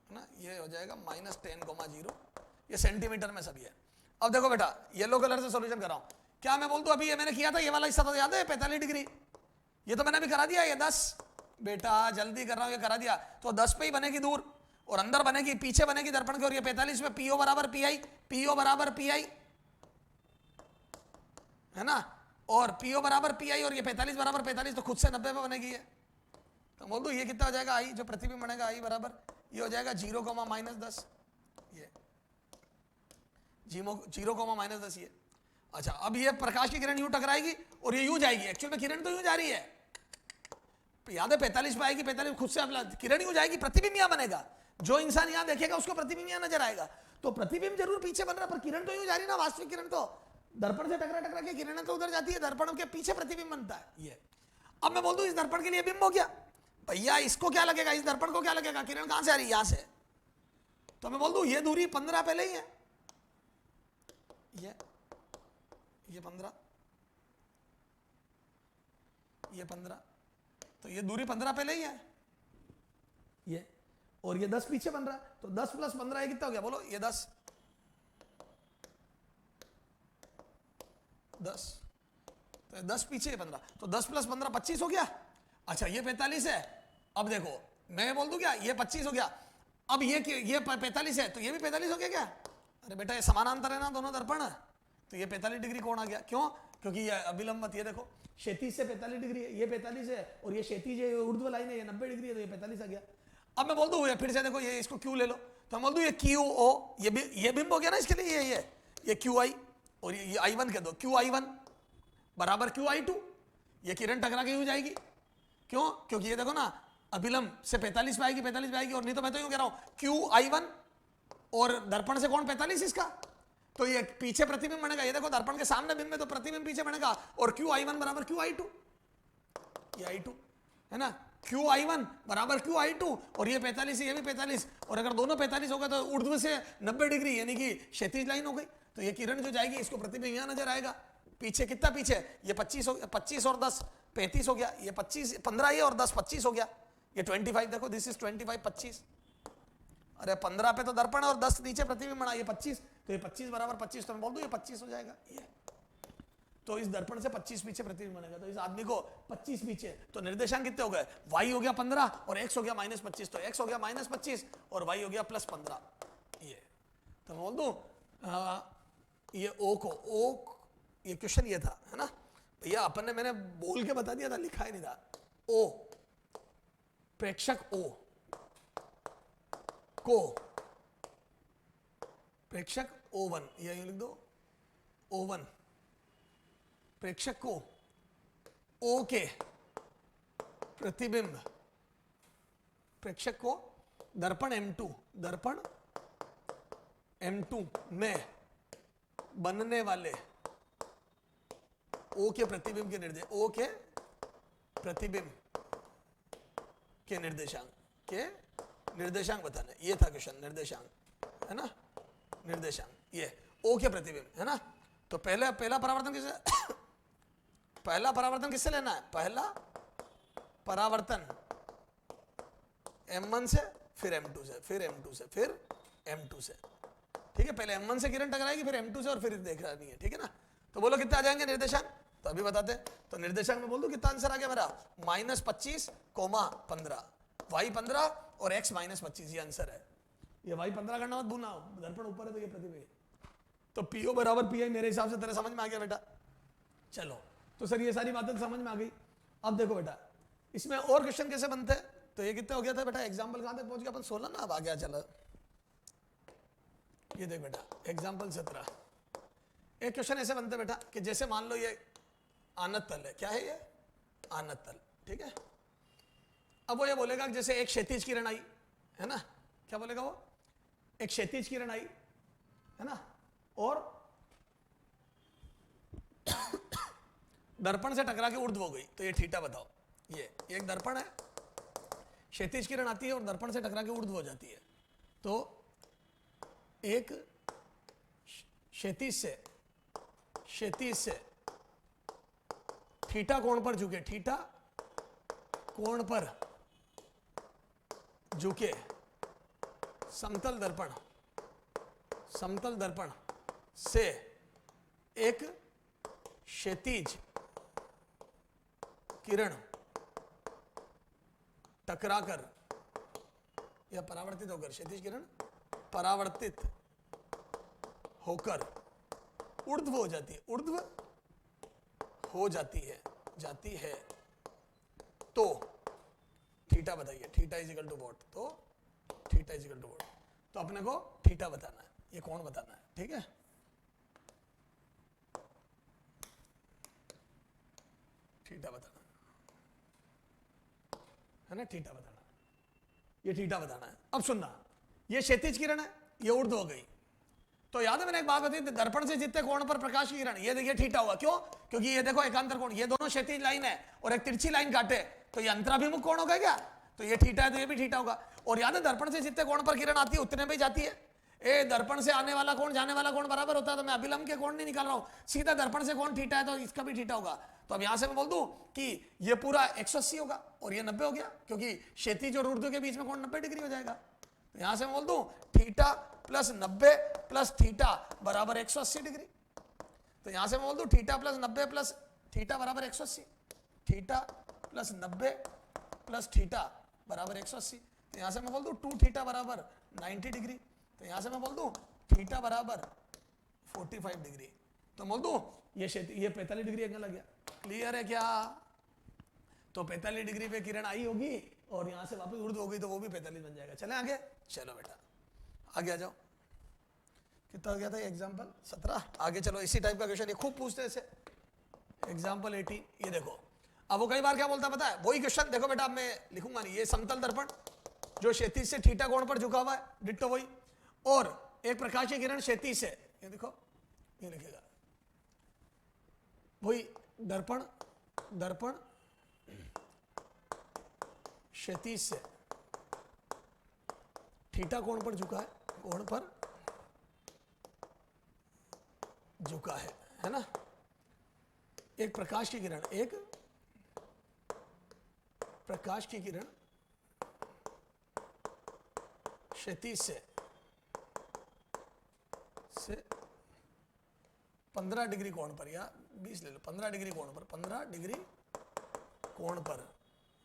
है ना, ये हो जाएगा -10,0, ये सेंटीमीटर में सभी है। अब देखो बेटा येलो कलर से सॉल्यूशन कर रहा हूं, क्या मैं बोल दूं अभी ये मैंने किया था, ये वाला हिस्सा तो याद है 45 डिग्री, ये तो मैंने अभी करा दिया, ये 10 बेटा जल्दी कर रहा हूं, ये करा दिया, तो 10 पे ही बनेगी दूर और अंदर बनेगी, पीछे बनेगी दर्पण की, और ये 45 में पीओ बराबर पीआई, पीओ बराबर पीआई, है ना, और पीओ बराबर पीआई और ये 45 बराबर 45, तो खुद से 90 पे बनेगी ये, तो बोल दो ये कितना हो जाएगा, आई जो प्रतिबिंब बनेगा आई बराबर ये हो जाएगा 0,-10, ये 0,-10 ये। अच्छा अब ये प्रकाश की किरण यूं टकराएगी और ये यूं जाएगी, एक्चुअल में किरण तो यूं जा रही है, याद है 45 पे आएगी, 45 खुद से किरण यूं जाएगी, प्रतिबिंब यहां बनेगा, जो इंसान यहां देखेगा उसको प्रतिबिंब यहां नजर आएगा, तो प्रतिबिंब जरूर पीछे बन रहा है पर किरण तो यूं जा रही है ना, वास्तविक किरण तो दर्पण से टकरा टकरा के किरणें तो उधर जाती है, दर्पण के पीछे प्रतिबिंब बनता है ये। अब मैं बोल दूं इस दर्पण के लिए बिंब हो गया, भैया इसको क्या लगेगा, इस दर्पण को क्या लगेगा, किरण कहां से आ रही है, यहां से, तो मैं बोल दूं ये दूरी 15 पहले ही है, ये 15, ये 15, तो ये दूरी 15 पहले ही है ये, और ये 10 पीछे बन रहा है, तो 10 प्लस 15 ये कितना हो गया बोलो, ये 10 तो 10 पीछे 15, तो 10 प्लस 15 25 हो गया। अच्छा ये 45 है, अब देखो मैं बोल दूं क्या, ये 25 हो गया, अब ये 45 है तो ये भी 45 हो गया क्या? अरे बेटा ये समानांतर है ना दोनों दर्पण, तो ये 45 डिग्री कोण आ गया। क्यों? क्योंकि ये अभिलंब, ये देखो क्षैतिज से 45 डिग्री है, ये 45 है, और ये क्षैतिज है, ऊर्ध्व लाइन है, ये 90 डिग्री है, तो ये 45 आ गया। अब मैं बोल दूं फिर से देखो, ये इसको क्यू ले लो, तो मैं बोल दूं ये क्यू ओ, ये बिंब हो गया ना इसके लिए, ये क्यू आई, और ये आई वन कह दो, क्यू आई वन बराबर क्यू आई टू, ये किरण टकरा के यूं जाएगी। क्यों? क्योंकि ये देखो ना अभिलंब से 45 पे आएगी, 45 पे आएगी, और नहीं तो मैं तो यूं कह रहा हूं क्यू आई वन और दर्पण से कौन 45 इसका, तो ये पीछे प्रतिबिंब बनेगा, ये देखो दर्पण के सामने बिंब में तो प्रतिबिंब पीछे बनेगा, और क्यू आई वन बराबर क्यू आई टू, ये आई टू है ना, क्यू आई वन बराबर क्यू आई टू, और ये 45 ये भी 45, और अगर दोनों 45 हो गए तो ऊर्ध्व से 90 डिग्री यानी कि क्षैतिज लाइन हो गई, तो ये किरण जो जाएगी इसको प्रतिबिंब यहां नजर आएगा। पीछे कितना पीछे, ये 25 हो गया, 25 और 10 35 हो गया, ये 25 15 ये और 10 25 हो गया, ये 25 देखो दिस इज 25 25, अरे 15 पे तो दर्पण है और 10 नीचे प्रतिबिंब बना, ये 25, तो ये 25 बराबर 25, तो मैं बोल दूं ये 25 हो जाएगा ये, तो इस दर्पण से 25 पीछे प्रतिबिंब बनेगा, तो इस आदमी को 25 पीछे, तो निर्देशांक कितने हो गए, y हो गया 15 और x हो गया -25, तो x हो गया -25 और y हो गया +15, ये तो मैं बोल दूं ये o को, ये क्वेश्चन ये था है ना भैया, अपन ने मैंने बोल के बता दिया था, लिखा ही नहीं था, o प्रेक्षक o को प्रेक्षक O1, ये लिख दो O1 प्रेक्षक को O के प्रतिबिंब प्रेक्षक को दर्पण M2 में बनने वाले O के प्रतिबिंब के निर्देशांक बताना, ये था क्वेश्चन, निर्देशांक है ना, निर्देशांक ये O के प्रतिबिंब है ना। तो पहला परावर्तन किससे लेना है, पहला परावर्तन M1 से, फिर M2 से, फिर M2 से, फिर M2 से, ठीक है, पहले M1 से किरण टकराएगी, फिर M2 से, और फिर देख रहा नहीं है, ठीक है ना। तो बोलो कितने आ जाएंगे निर्देशांक, तो अभी बताते हैं। तो निर्देशांक में बोल दो कितना आंसर आ गया मेरा, -25, 15, y 15 और x -25, ये आंसर है। ये y 15 करना मत भूलना, दर्पण ऊपर है तो ये प्रतिबिंब, तो PO बराबर PI मेरे हिसाब से तेरे समझ में आ गया बेटा। चलो तो सर ये सारी बातें समझ में आ गई। अब देखो बेटा इसमें और क्वेश्चन कैसे बनते हैं, तो ये कितने हो गया था बेटा, एग्जाम्पल कहां तक पहुंच गया अपन, 16 ना, अब आ गया चलो ये देख बेटा एग्जाम्पल 17। एक क्वेश्चन ऐसे बनते बेटा कि जैसे मान लो ये आनत तल है, क्या है ये आनत तल, ठीक है। अब वो ये बोलेगा कि जैसे एक क्षैतिज किरण आई है ना, क्या बोलेगा वो, एक क्षैतिज किरण आई है ना, और दर्पण से टकरा के ऊर्ध्व हो गई, तो ये थीटा बताओ। ये एक दर्पण है, क्षैतिज किरण आती है और दर्पण से टकरा के ऊर्ध्व हो जाती है, तो एक क्षैतिज से थीटा कोण पर झुके, थीटा कोण पर झुके समतल दर्पण से एक क्षैतिज किरण टकराकर या परावर्तित होकर, क्षैतिज किरण परावर्तित होकर ऊर्ध्व हो जाती है, जाती है तो थीटा बताइए, theta is equal to what, तो theta is equal to what, तो अपने को थीटा बताना है, ये कौन बताना है, ठीक है। थीटा बताना है ना, थीटा बताना, ये थीटा बताना है। अब सुनना, ये क्षैतिज किरण है, ये ऊर्ध्व हो गई, तो याद है मैंने एक बात बताई, दर्पण से जितने कोण पर प्रकाश की किरण, ये देखिए थीटा हुआ, क्यों, क्योंकि ये देखो एकांतर कोण, ये दोनों क्षैतिज लाइन है और एक तिरछी लाइन काटे, तो ये अंतराभिमुख कोण होगा क्या, तो ये थीटा है तो ये भी थीटा होगा। और याद है दर्पण से जितने कोण पर किरण आती है उतने पे जाती है, ए दर्पण से आने वाला कोण जाने वाला कोण बराबर होता है, तो मैं अभिलंब के कोण नहीं निकाल रहा हूं, सीधा दर्पण से कोण थीटा है तो इसका भी थीटा होगा। तो अब यहां से मैं बोल दूं कि ये पूरा 180 होगा और ये 90 हो गया, क्योंकि क्षैतिज और ऊर्ध्व के बीच में कोण 90 डिग्री हो जाएगा। तो यहां से मैं बोल दूं थीटा प्लस 90 प्लस थीटा बराबर 180 डिग्री। तो यहां से मैं बोल दूं थीटा प्लस 90 प्लस थीटा बराबर 180, थीटा प्लस 90 प्लस थीटा बराबर 180। तो यहां से मैं बोल दूं 2 थीटा बराबर 90 डिग्री। तो यहां से मैं बोल दूं थीटा बराबर 45 डिग्री। तो बोल दूं ये 45 डिग्री एंगल आ गया। क्लियर है क्या? तो 45 डिग्री पे किरण आई होगी और यहां से वापस ऊर्ध्व हो गई तो वो भी 45 बन जाएगा। चले आगे, चलो बेटा आगे आ जाओ। कितना हो गया था एग्जाम्पल 17। आगे चलो, इसी टाइप का क्वेश्चन ये खूब पूछते हैं इसे। एग्जाम्पल 18 ये देखो, अब वो कई बार क्या बोलता है पता है, वही क्वेश्चन देखो बेटा, अब मैं लिखूंगा नहीं, ये समतल दर्पण जो क्षैतिज से थीटा कोण पर झुका हुआ है, डिट्टो वही, और एक प्रकाश की किरण क्षैतिज से, ये देखो ये लिखेगा वही दर्पण, दर्पण क्षैतिज से थीटा कोण पर झुका है, कोण पर झुका है ना। एक प्रकाश की किरण, एक प्रकाश की किरण क्षैतिज से 15 डिग्री कोण पर, या 20 ले लो, 15 डिग्री कोण पर, 15 डिग्री कोण पर,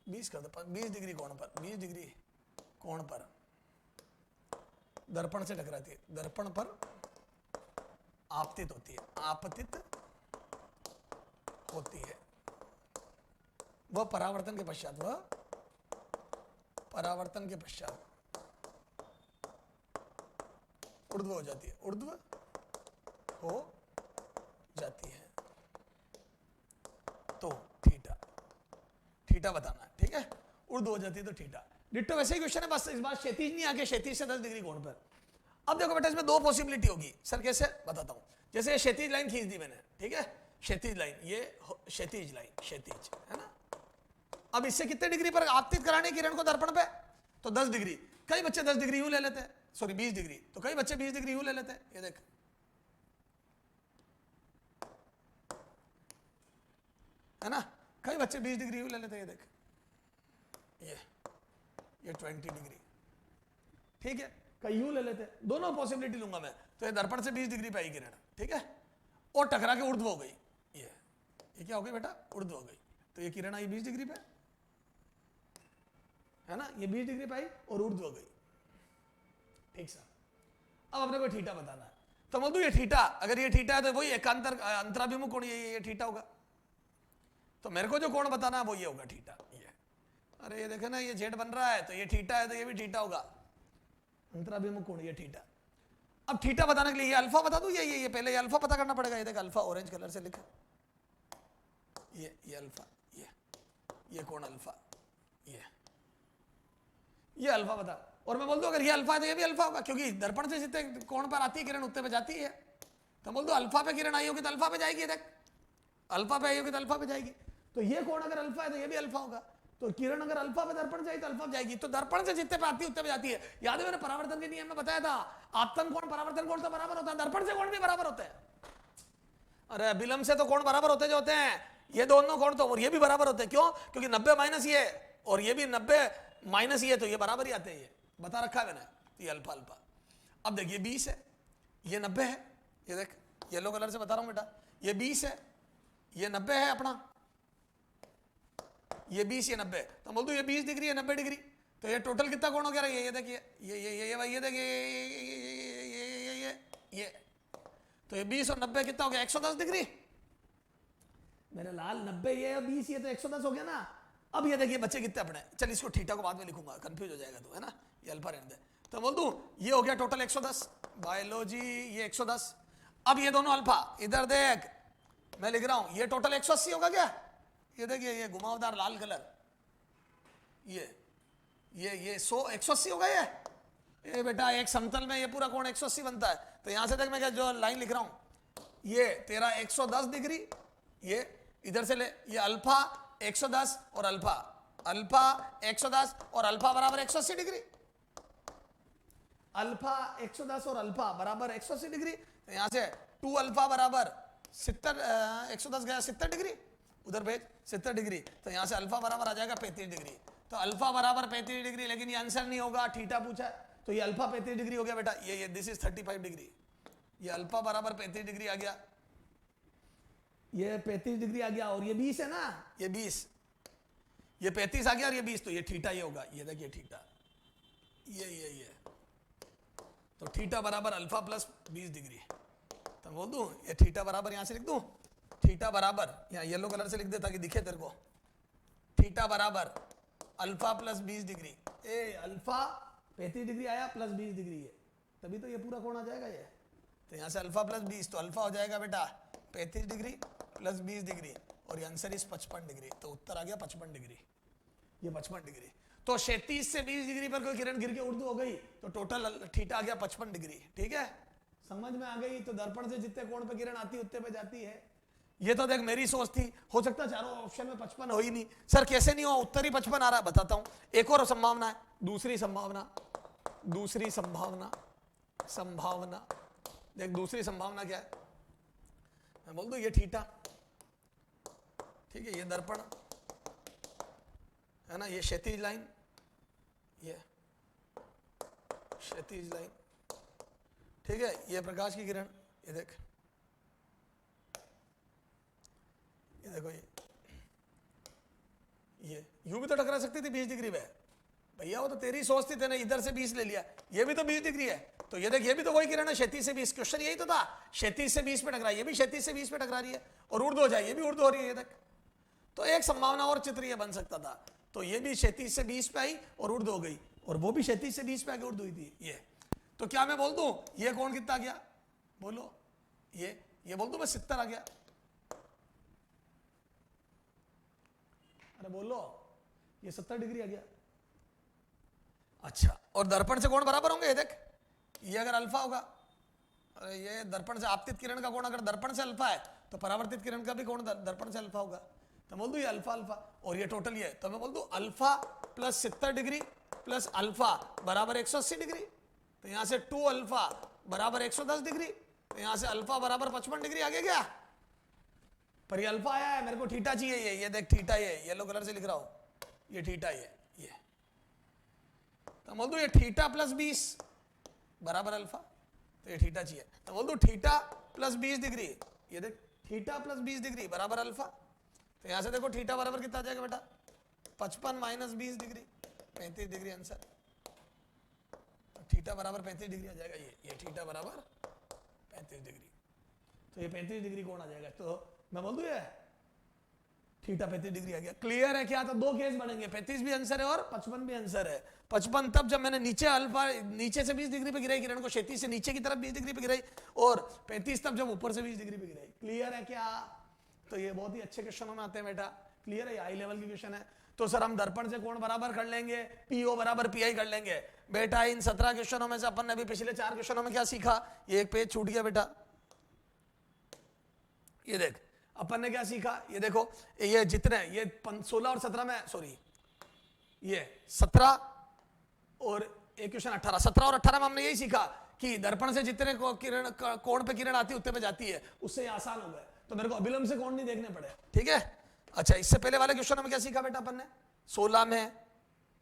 20 कर दो, 20 डिग्री कोण पर, 20 डिग्री कोण पर दर्पण से टकराती है, दर्पण पर आपतित होती है, आपतित होती है। वह परावर्तन के पश्चात, वह परावर्तन के पश्चात ऊर्ध्व हो जाती है, ऊर्ध्व हो जाती है। तो थीटा, थीटा बताना है, ठीक है, ऊर्ध्व हो जाती है तो थीटा। डिट्टो वैसे ही क्वेश्चन है, बस इस बार क्षैतिज नहीं आके क्षैतिज से 10 डिग्री कोण पर। अब देखो बेटा इसमें दो पॉसिबिलिटी होगी। सर कैसे बताता हूं, जैसे क्षैतिज लाइन खींच दी मैंने, ठीक है, क्षैतिज लाइन, ये क्षैतिज लाइन, क्षैतिज है ना। अब इससे कितने डिग्री पर आपतित कराने किरण को दर्पण पे, तो 10 डिग्री। कई बच्चे 10 डिग्री यूं ले लेते हैं, सॉरी 20 डिग्री, तो कई बच्चे 20 डिग्री यूं ले लेते हैं, ये देख, है ना, कई बच्चे 20 डिग्री यूं ले लेते हैं, ये देख, ये 20 डिग्री, ठीक है, कई यूं ले लेते हैं, दोनों पॉसिबिलिटी लूंगा मैं। तो ये दर्पण से 20 डिग्री पे आई किरण, ठीक है, और टकरा के ऊर्ध्व हो गई, ये क्या हो गई बेटा, ऊर्ध्व हो गई। तो ये किरण आई 20 डिग्री पे, है ना, ये 20 डिग्री पे आई और ऊर्ध्व हो गई, ठीक सर। अब अपने को थीटा बताना है, तो बोल दूं ये थीटा, अगर ये थीटा है तो वही एकांतर अंतराभिमुख कोण, ये थीटा होगा। तो मेरे को जो कोण बताना है वो ये होगा, थीटा। ये अरे ये देखे ना, ये जेड बन रहा है, तो ये थीटा है तो ये भी थीटा होगा, अंतराभिमुख कोण, ये थीटा। अब थीटा बताने के लिए ये अल्फा बता दूं, ये पहले ये अल्फा पता करना पड़ेगा। ये देख अल्फा ऑरेंज कलर से लिखा, ये अल्फा, ये कोण अल्फा, ये अल्फा बता। और मैं बोल दूं अगर ये अल्फा है तो ये भी अल्फा होगा, क्योंकि दर्पण से जितने कोण पर आती है किरण उतने पे जाती है। तो बोल दो अल्फा पे किरण आई होगी तो अल्फा पे जाएगी, देख अल्फा पे आई होगी तो अल्फा पे जाएगी। तो ये कोण अगर अल्फा है तो ये भी अल्फा होगा। तो किरण अगर अल्फा पे दर्पण जाए तो अल्फा पे जाएगी। तो दर्पण से जितने पे आती है उतने पे जाती है। याद है मैंने परावर्तन के नियम में बताया था, आपतन कोण परावर्तन कोण तो बराबर होता है, दर्पण से कोण भी बराबर होते हैं। अरे विलंब से तो कोण बराबर होते जो होते हैं, ये दोनों कोण तो और ये भी बराबर होते हैं। क्यों? क्योंकि 90 माइनस ये और ये भी 90 माइनस ये, तो ये बराबर ही आते हैं। ये बता रखा है मैंने, ये अल्फा अल्फा। अब देख ये 20 है, ये 90 है, ये देख येलो कलर से बता रहा हूं बेटा, ये 20 है, ये 90 है अपना, ये 20 ये 90। तो बोल दो ये 20 डिग्री है 90 डिग्री, तो ये टोटल कितना कोण हो गया? ये देखिए ये देखिए ये तो ये 20 और 90 कितना हो गया? 110 डिग्री। मेरे लाल 90 ये और 20 ये तो 110 हो गया ना। अब ये देखिए बच्चे कितने अपने, चल इसको थीटा को बाद में लिखूंगा, कंफ्यूज हो जाएगा तो, है ना, ये अल्फा रहने दे। तो बोल दूं ये हो गया टोटल 110, बायोलॉजी ये 110। अब ये दोनों अल्फा इधर देख, मैं लिख रहा हूं, ये टोटल 180 होगा क्या? ये देखिए ये घुमावदार लाल कलर, ये 180 होगा ये बेटा। एक समतल में ये पूरा कोण 180 बनता है। तो यहां से देख मैं क्या जो लाइन लिख रहा हूं, ये तेरा 110 डिग्री, ये इधर से ले, ये अल्फा 110 और अल्फा 110 और अल्फा बराबर 180 डिग्री। अल्फा 110 और अल्फा बराबर 180 डिग्री, तो यहां से 2 अल्फा बराबर 70, 110 गया 70 डिग्री, उधर भेज 70 डिग्री, तो यहां से अल्फा बराबर आ जाएगा 35 डिग्री। तो अल्फा बराबर 35 डिग्री, लेकिन ये आंसर नहीं होगा, थीटा पूछा है, तो ये अल्फा 35 डिग्री हो गया बेटा, ये दिस इज 35 डिग्री, ये अल्फा बराबर 35 डिग्री आ गया, ये 35 डिग्री आ गया, और ये 20 है ना, ये 20, ये 35 आ गया और ये 20, तो ये थीटा ये होगा, ये देखिए थीटा, ये तो थीटा बराबर अल्फा प्लस 20 डिग्री। तो बोल दूं ये थीटा बराबर, यहां से लिख दूं थीटा बराबर, यहां येलो कलर से लिख दे ताकि दिखे तेरे को, थीटा बराबर अल्फा प्लस 20 डिग्री। ए अल्फा 35 डिग्री आया प्लस 20 डिग्री है, तभी तो ये पूरा कोण आ जाएगा ये। तो यहां से अल्फा प्लस 20, तो अल्फा हो जाएगा बेटा 35 डिग्री प्लस 20 डिग्री, और ये आंसर इज 55 डिग्री। तो उत्तर आ गया 55 डिग्री, ये 55 डिग्री। तो 36 से 20 डिग्री पर कोई किरण गिर के उर्दू हो गई, तो टोटल थीटा आ गया 55 डिग्री। ठीक है, समझ में आ गई। तो दर्पण से जितने कोण पे किरण आती है उतने पे जाती है। ये तो देख मेरी सोच थी, हो सकता चारों ऑप्शन में 55 हो ही नहीं। सर कैसे नहीं हुआ, उत्तर ही 55 आ रहा है, बताता हूं। एक और संभावना है, दूसरी संभावना देख दूसरी संभावना क्या है, मैं बोल दूं ये थीटा, ठीक है, ये दर्पण है ना, ये क्षैतिज लाइन, ये क्षैतिज लाइन, ठीक है, ये प्रकाश की किरण, ये देख, ये देखो, ये यूं भी तो टकरा सकती थी 20 डिग्री में भैया, वो तो तेरी सोच थी, तेने इधर से 20 ले लिया, ये भी तो 20 डिग्री है, तो ये देख ये भी तो वही किरण है, क्षैतिज से 20, क्वेश्चन यही तो था, क्षैतिज से 20 पे टकरा, ये भी क्षैतिज से 20 पे टकरा रही है, और ऊर्ध्व हो जाए, ये भी ऊर्ध्व हो रही है, ये देख। तो एक संभावना और चित्र ये बन सकता था, तो ये भी क्षैतिज से 20 पे आई और ऊर्ध्व हो गई, और वो भी क्षैतिज से 20 पे आके ऊर्ध्व हुई थी, ये। तो क्या मैं बोल दूं ये कोण कितना गया, बोलो, ये बोल दूं मैं 70 आ गया, अरे बोलो, ये 70 डिग्री आ गया। अच्छा, और दर्पण से कोण बराबर होंगे, ये देख, ये अगर अल्फा होगा, अरे ये दर्पण से आपतित किरण का कोण अगर दर्पण से अल्फा है, तो परावर्तित किरण का भी कोण दर्पण से अल्फा होगा। तो बोल दूं ये अल्फा अल्फा, और ये टोटल ये, तो मैं बोल दूं alpha plus 70 degree plus alpha बराबर 180 डिग्री। तो यहां से 2 अल्फा बराबर 110 डिग्री, तो यहां से अल्फा बराबर 55 डिग्री आ गया क्या, पर ये अल्फा आया है, मेरे को थीटा चाहिए, ये देख थीटा, ये येलो कलर से लिख रहा हूं, ये थीटा, ये तो बोल दो ये थीटा प्लस 20 बराबर अल्फा, तो ये थीटा चाहिए, तो बोल दो थीटा प्लस 20 डिग्री, ये देख थीटा प्लस 20 डिग्री बराबर अल्फा। तो यहां से देखो थीटा बराबर कितना आ जाएगा बेटा, 55 माइनस 20 डिग्री, 35 डिग्री आंसर। तो थीटा बराबर 35 डिग्री आ जाएगा, ये थीटा बराबर 35 डिग्री, तो ये 35 डिग्री कौन आ जाएगा, तो मैं बोल दूं ये थीटा 35 डिग्री आ गया। क्लियर है क्या, तो दो केस बनेंगे, 35 भी आंसर है और 55 भी आंसर है। 55 तब जब मैंने नीचे अल्फा नीचे से 20 डिग्री पे गिराई किरण को, क्षैतिज से नीचे की तरफ 20 डिग्री पे गिराई, और 35 तब जब ऊपर से 20 डिग्री पे गिराई। क्लियर है क्या, तो ये बहुत ही अच्छे क्वेश्चनों में आते हैं बेटा, क्लियर है, हाई लेवल की क्वेश्चन है। तो सर हम दर्पण से कोण बराबर कर लेंगे, पीओ बराबर पीआई कर लेंगे। बेटा इन 17 क्वेश्चनों में से अपन ने अभी पिछले 4 क्वेश्चनों में क्या सीखा, ये एक पेज छूट गया बेटा, ये देख अपन ने क्या सीखा, ये देखो, ये जितने ये 16 और 17 में, सॉरी ये 17 और एक क्वेश्चन 18, 17 और 18 में हमने यही सीखा कि दर्पण से जितने किरण कोण पे किरण आती है उतने पे जाती है, उससे आसान हो गए, तो मेरे को अभिलंब से कोण नहीं देखने पड़े। ठीक है, अच्छा इससे पहले वाले क्वेश्चन में क्या सीखा बेटा अपन ने, 16 में,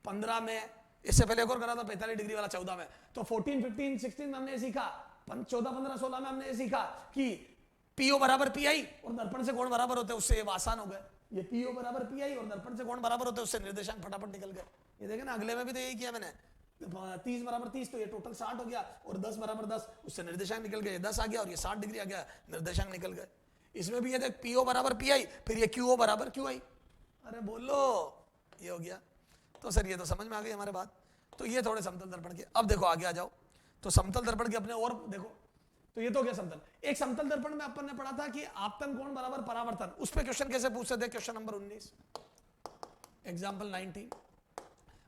15 में, इससे पहले एक और करा था 45 डिग्री वाला 14 में। तो 14, 15, 16 में हमने सीखा, 14, 15, 16 में हमने सीखा कि पीओ बराबर पीआई और दर्पण से कोण बराबर होते हैं, उससे ये आसान हो गए। ये पीओ बराबर पीआई और दर्पण से कोण बराबर होते हैं, उससे निर्देशांक फटाफट निकल गए। ये देखे ना, अगले में भी तो यही किया मैंने, 30 बराबर 30, तो ये टोटल 60 हो गया, और 10 बराबर 10, उससे निर्देशांक निकल गए, 10 आ गया और ये 60 डिग्री आ गया, निर्देशांक निकल गए। इसमें भी ये देख पीओ बराबर पीआई, फिर ये क्यूओ बराबर क्यूआई, अरे बोलो ये हो गया। तो सर ये तो समझ में आ गई हमारे बात। तो ये थोड़े समतल दर्पण के, अब देखो आगे आ जाओ, तो समतल दर्पण के अपने और देखो, तो ये तो क्या समतल, एक समतल दर्पण में अपन ने पढ़ा था कि आपतन कोण बराबर परावर्तन, उस पे क्वेश्चन कैसे पूछ सकते हैं, क्वेश्चन नंबर 19 एग्जांपल 19,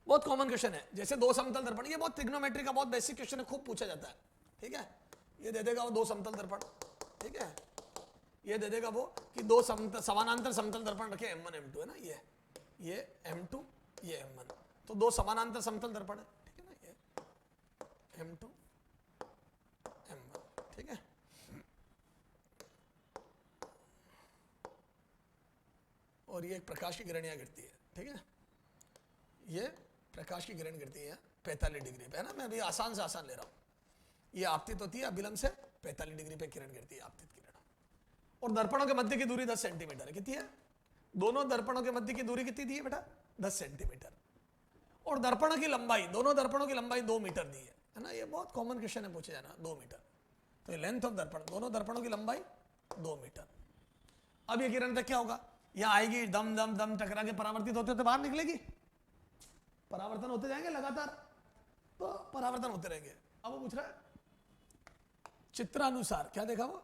बहुत कॉमन क्वेश्चन है। जैसे दो समतल दर्पण, ये बहुत ट्रिग्नोमेट्री का बहुत बेसिक क्वेश्चन है, खूब पूछा जाता है। ठीक है, ये दे देगा वो दो समतल दर्पण, ठीक है, ये दे देगा वो कि दो समानांतर समतल दर्पण रखे, M1 M2 है ना, ये M2 ये M1, तो दो समानांतर समतल दर्पण है, ठीक है ना, M2 M1, ठीक है। और ये एक प्रकाश की किरण यहाँ गिरती है, ठीक है। ये प्रकाश की किरण गिरती है 45 डिग्री पे, है ना। मैं अभी आसान से आसान ले रहा हूँ। ये आपतित होती है, अभिलंब से 45 डिग्री पे किरण गिरती है, आपतित किरण। और दर्पणों के मध्य की दूरी 10 सेंटीमीटर है। कितनी है? दोनों दर्पणों के मध्य की दूरी कितनी दी है बेटा? 10 सेंटीमीटर। और दर्पणों की लंबाई, दोनों दर्पणों की लंबाई 2 मीटर दी है ना। ये बहुत कॉमन क्वेश्चन है, पूछे जाना 2 मीटर। तो ये लेंथ ऑफ दर्पण, दोनों दर्पणों की लंबाई 2 मीटर। अब ये किरण तक क्या होगा? यहां आएगी, दम दम दम टकरा के परावर्तित होते होते बाहर निकलेगी। परावर्तन होते जाएंगे लगातार, तो परावर्तन होते रहेंगे। अब वो पूछ रहा है चित्रानुसार, क्या देखा वो?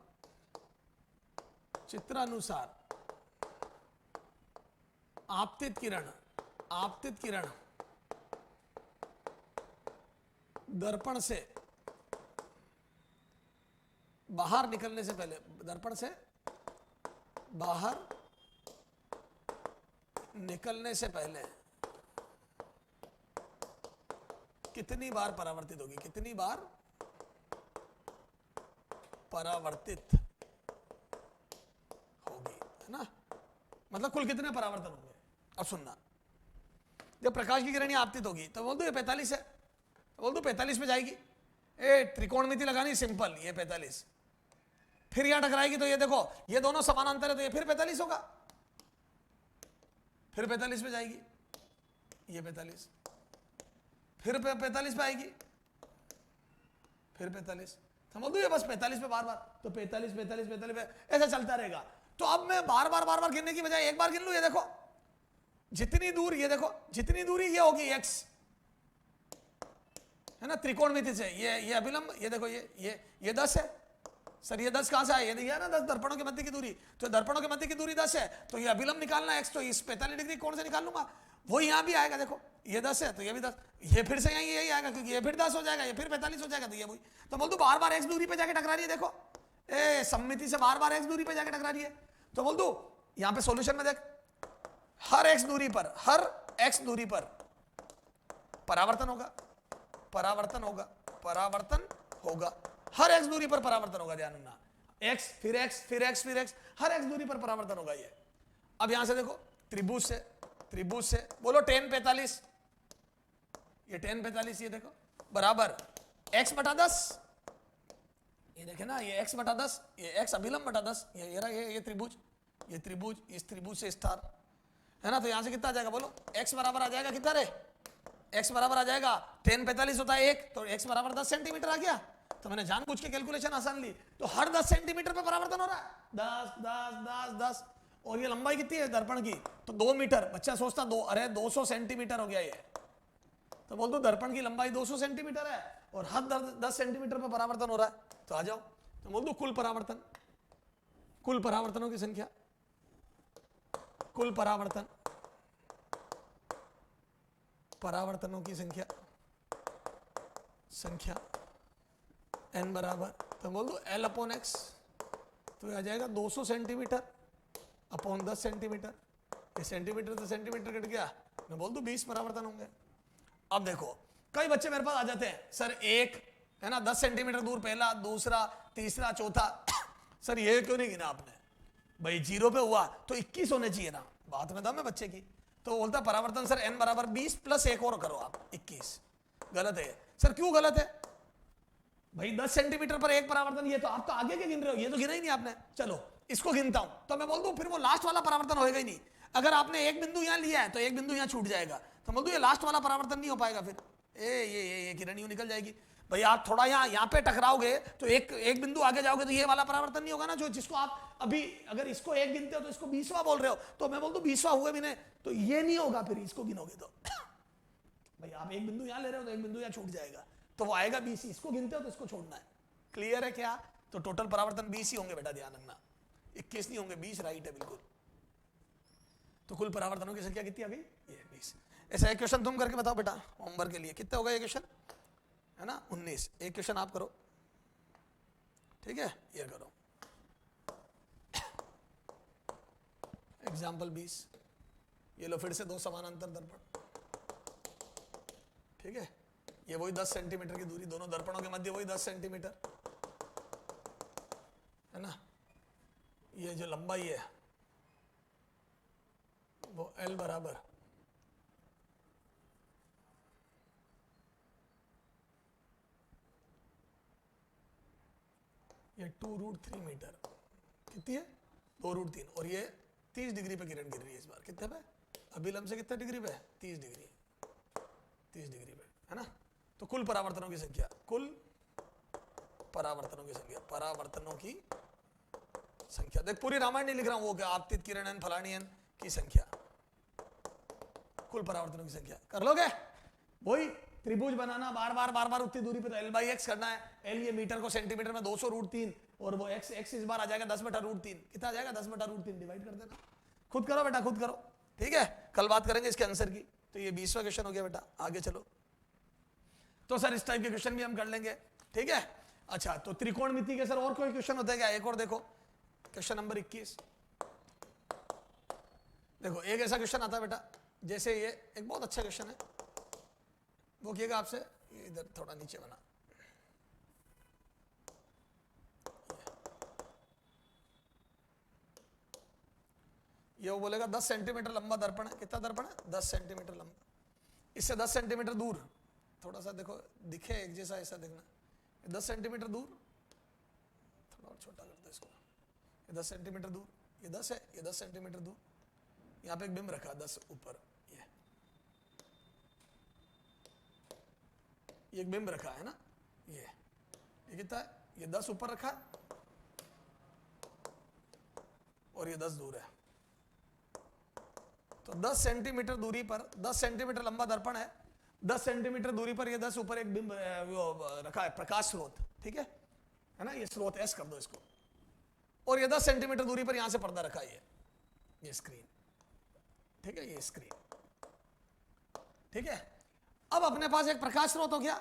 चित्रानुसार आपतित किरण, आपतित किरण दर्पण से बाहर निकलने से पहले, दर्पण से बाहर निकलने से पहले कितनी बार परावर्तित होगी? कितनी बार परावर्तित होगी, है ना। मतलब कुल कितने परावर्तन होंगे? अब सुनना, जब प्रकाश की किरण आपतित होगी तो बोल दो ये 45 है, तो बोल दो 45 पे जाएगी। ए त्रिकोणमिति लगानी सिंपल, ये 45। फिर यहां टकराएगी तो ये देखो, ये दोनों समानांतर है, तो ये फिर 45 होगा। फिर 45 पे जाएगी, ये 45। फिर 45 पे आएगी, फिर 45। समझ दो ये बस 45 पे बार बार, तो 45 45 45 पे ऐसा चलता रहेगा। तो अब मैं बार बार गिनने की बजाय एक बार गिन लूं। ये देखो जितनी दूर, ये देखो जितनी दूरी ये होगी x, है ना, त्रिकोणमिति से। ये अभिलंब, ये देखो ये 10 है। सर ये 10 कहां से आया? ये दिया ना 10 दर्पणों के मध्य की दूरी। तो दर्पणों के मध्य की दूरी 10 है, तो ये अभिलंब निकालना x, तो इस 45 डिग्री कोण से निकाल लूंगा। वो यहां भी आएगा, देखो ये 10 है तो ये भी 10, ये फिर से यही आएगा क्योंकि ये फिर 10 हो जाएगा, ये फिर 45 हो जाएगा, तो ये वही। तो बोल दो बार बार x दूरी पे जाके टकरा रही है। देखो ए सममिति से बार बार x दूरी पे जाके टकरा रही है। तो बोल दो यहां पे सॉल्यूशन में देख, हर x दूरी पर, हर x दूरी पर परावर्तन होगा, परावर्तन होगा, परावर्तन होगा। हर x दूरी पर परावर्तन होगा, ध्यान रखना। x फिर x फिर x फिर x, हर x दूरी पर परावर्तन होगा ये। अब यहां से देखो त्रिभुज से, त्रिभुज से बोलो tan 45, ये tan 45, ये देखो बराबर x बटा 10। ये देखे ना, ये x बटा 10, ये x अभिलंब बटा 10, ये त्रिभुज, ये त्रिभुज, इस त्रिभुज से स्टार, है ना। तो यहां से कितना आ जाएगा बोलो? x बराबर आ जाएगा कितना रे? x बराबर आ जाएगा tan 45 होता है 1, तो x बराबर 10 सेंटीमीटर आ गया। तो मैंने जानबूझ के कैलकुलेशन आसान ली। तो हर 10 सेंटीमीटर पे परावर्तन हो रहा है, 10 10 10 10। और ये लंबाई कितनी है दर्पण की? तो 2 मीटर। बच्चा सोचता अरे 200 सेंटीमीटर हो गया ये। तो बोल दो दर्पण की लंबाई 200 सेंटीमीटर है और हर 10 सेंटीमीटर पे परावर्तन हो रहा है। तो आ जाओ, तो बोल दो कुल परावर्तन, कुल परावर्तनों की संख्या, कुल परावर्तन, परावर्तनों की संख्या, संख्या n बराबर, तो बोल दो L अपॉन x, तो आ जाएगा 200 सेंटीमीटर अपॉन 10 सेंटीमीटर। ये सेंटीमीटर से सेंटीमीटर कट गया, मैं बोल दूं 20 परावर्तन होंगे। अब देखो कई बच्चे मेरे पास आ जाते हैं, सर एक है ना 10 सेंटीमीटर दूर पहला, दूसरा, तीसरा, चौथा। सर ये क्यों नहीं गिना आपने? भाई 0 पे हुआ तो 21 होने चाहिए ना, बात में दम है बच्चे की। तो बोलता परावर्तन सर n बराबर 20 प्लस एक और करो आप 21। गलत है सर, क्यों गलत है भाई? 10 सेंटीमीटर पर एक परावर्तन, ये तो आप तो आगे के गिन रहे हो, ये तो गिना ही नहीं आपने। चलो इसको गिनता हूं, तो मैं बोल दूं फिर वो लास्ट वाला परावर्तन होएगा ही नहीं। अगर आपने एक बिंदु यहां लिया है तो एक बिंदु यहां छूट जाएगा, तो बोल दूं ये लास्ट वाला परावर्तन नहीं हो पाएगा। फिर ये किरण यूं निकल जाएगी। भाई आप थोड़ा यहाँ पे टकराओगे तो एक बिंदु आगे जाओगे तो ये वाला परावर्तन नहीं होगा ना, जो जिसको आप अभी अगर इसको एक गिनते हो तो इसको 20वां बोल रहे हो, तो मैं बोल दूं 20वां हुए भी नहीं तो ये नहीं होगा, फिर इसको गिनोगे तो। भाई आप एक बिंदु यहां ले रहे हो तो एक बिंदु यहां छूट जाएगा, तो वो आएगा 20, इसको गिनते हो तो इसको छोड़ना है। क्लियर है क्या? तो टोटल परावर्तन 20 ही होंगे बेटा, ध्यान रखना, 21 नहीं होंगे, 20 राइट है बिल्कुल। तो कुल परावर्तनों की संख्या कितनी आ गई? ये 20। ऐसा एक क्वेश्चन तुम करके बताओ बेटा होमवर्क के लिए, कितना होगा ये क्वेश्चन, है ना 19। एक क्वेश्चन आप करो, ठीक है, ये करो एग्जाम्पल 20। ये लो फिर से दो समानांतर दर्पण, ठीक है, ये वही 10 सेंटीमीटर की दूरी, दोनों दर्पणों के मध्य वही 10 सेंटीमीटर है ना। ये जो लंबाई है वो L बराबर ये 2√3 मीटर, कितनी है 2√3, और ये 30 डिग्री पे किरण गिर रही है इस बार, कितने पे, अभिलंब से कितने डिग्री पे, 30 डिग्री, 30 डिग्री पे है ना। तो कुल परावर्तनों की संख्या, कुल परावर्तनों की संख्या, परावर्तनों की संख्या, देख पूरी रामायण नहीं लिख रहा हूं, वो क्या आपतित किरण फलानी की संख्या, कुल परावर्तनों की संख्या कर लोगे। वही त्रिभुज बनाना, बार बार उतनी दूरी पे तो L/x करना है। L ये मीटर को सेंटीमीटर में 200√3, और वो x इस बार आ जाएगा 10/√3, कितना आ जाएगा 10/√3, डिवाइड कर देना, खुद करो बेटा खुद करो, ठीक है। कल बात करेंगे इसके आंसर की। तो ये 20वां क्वेश्चन हो गया बेटा, आगे चलो। तो सर इस टाइप के क्वेश्चन भी हम कर लेंगे, ठीक है। अच्छा, तो त्रिकोणमिति के सर और कोई क्वेश्चन होता है क्या, एक और देखो क्वेश्चन नंबर 21। देखो एक ऐसा क्वेश्चन आता है बेटा, जैसे ये एक बहुत अच्छा क्वेश्चन है, वो किएगा आपसे, ये इधर थोड़ा नीचे बना, ये वो बोलेगा 10 सेंटीमीटर लंबा दर्पण है, कितना दर्पण है 10 सेंटीमीटर लंबा, इससे 10 सेंटीमीटर दूर, थोड़ा सा देखो दिखे एक जैसा, ऐसा देखना, 10 सेंटीमीटर दूर, थोड़ा और छोटा करते हैं इसको, ये 10 सेंटीमीटर दूर, ये 10 है, ये 10 सेंटीमीटर दूर, यहाँ पे एक बिंब रखा 10 ऊपर, ये एक बिंब रखा है ना, ये कितना है, ये 10 ऊपर रखा और ये 10 दूर है। तो 10 सेंटीमीटर दूरी पर, 10 सेंटीमीटर लंबा दर्पण है, 10 सेंटीमीटर दूरी पर ये 10 ऊपर एक बिंब रखा है, प्रकाश स्रोत, ठीक है ना, ये स्रोत S कर दो इसको, और ये 10 सेंटीमीटर दूरी पर यहां से पर्दा रखा है, ये स्क्रीन, ठीक है, ये स्क्रीन, ठीक है। अब अपने पास एक प्रकाश स्रोत हो गया,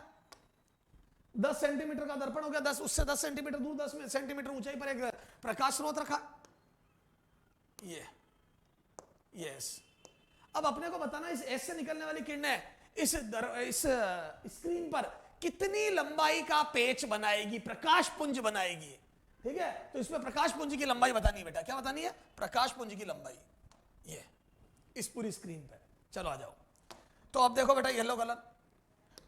10 सेंटीमीटर का दर्पण हो गया, 10 उससे 10 सेंटीमीटर दूर, 10 सेंटीमीटर ऊंचाई पर एक प्रकाश स्रोत रखा, ये यस। अब अपने को बताना इस एस से निकलने वाली किरणें इस स्क्रीन पर कितनी लंबाई का पेच बनाएगी, प्रकाश पुंज बनाएगी, ठीक है। तो इसमें प्रकाश पुंज की लंबाई बतानी है बेटा, क्या बतानी है, प्रकाश पुंज की लंबाई, ये इस पूरी स्क्रीन पर। चलो आ जाओ। तो अब देखो बेटा येलो कलर,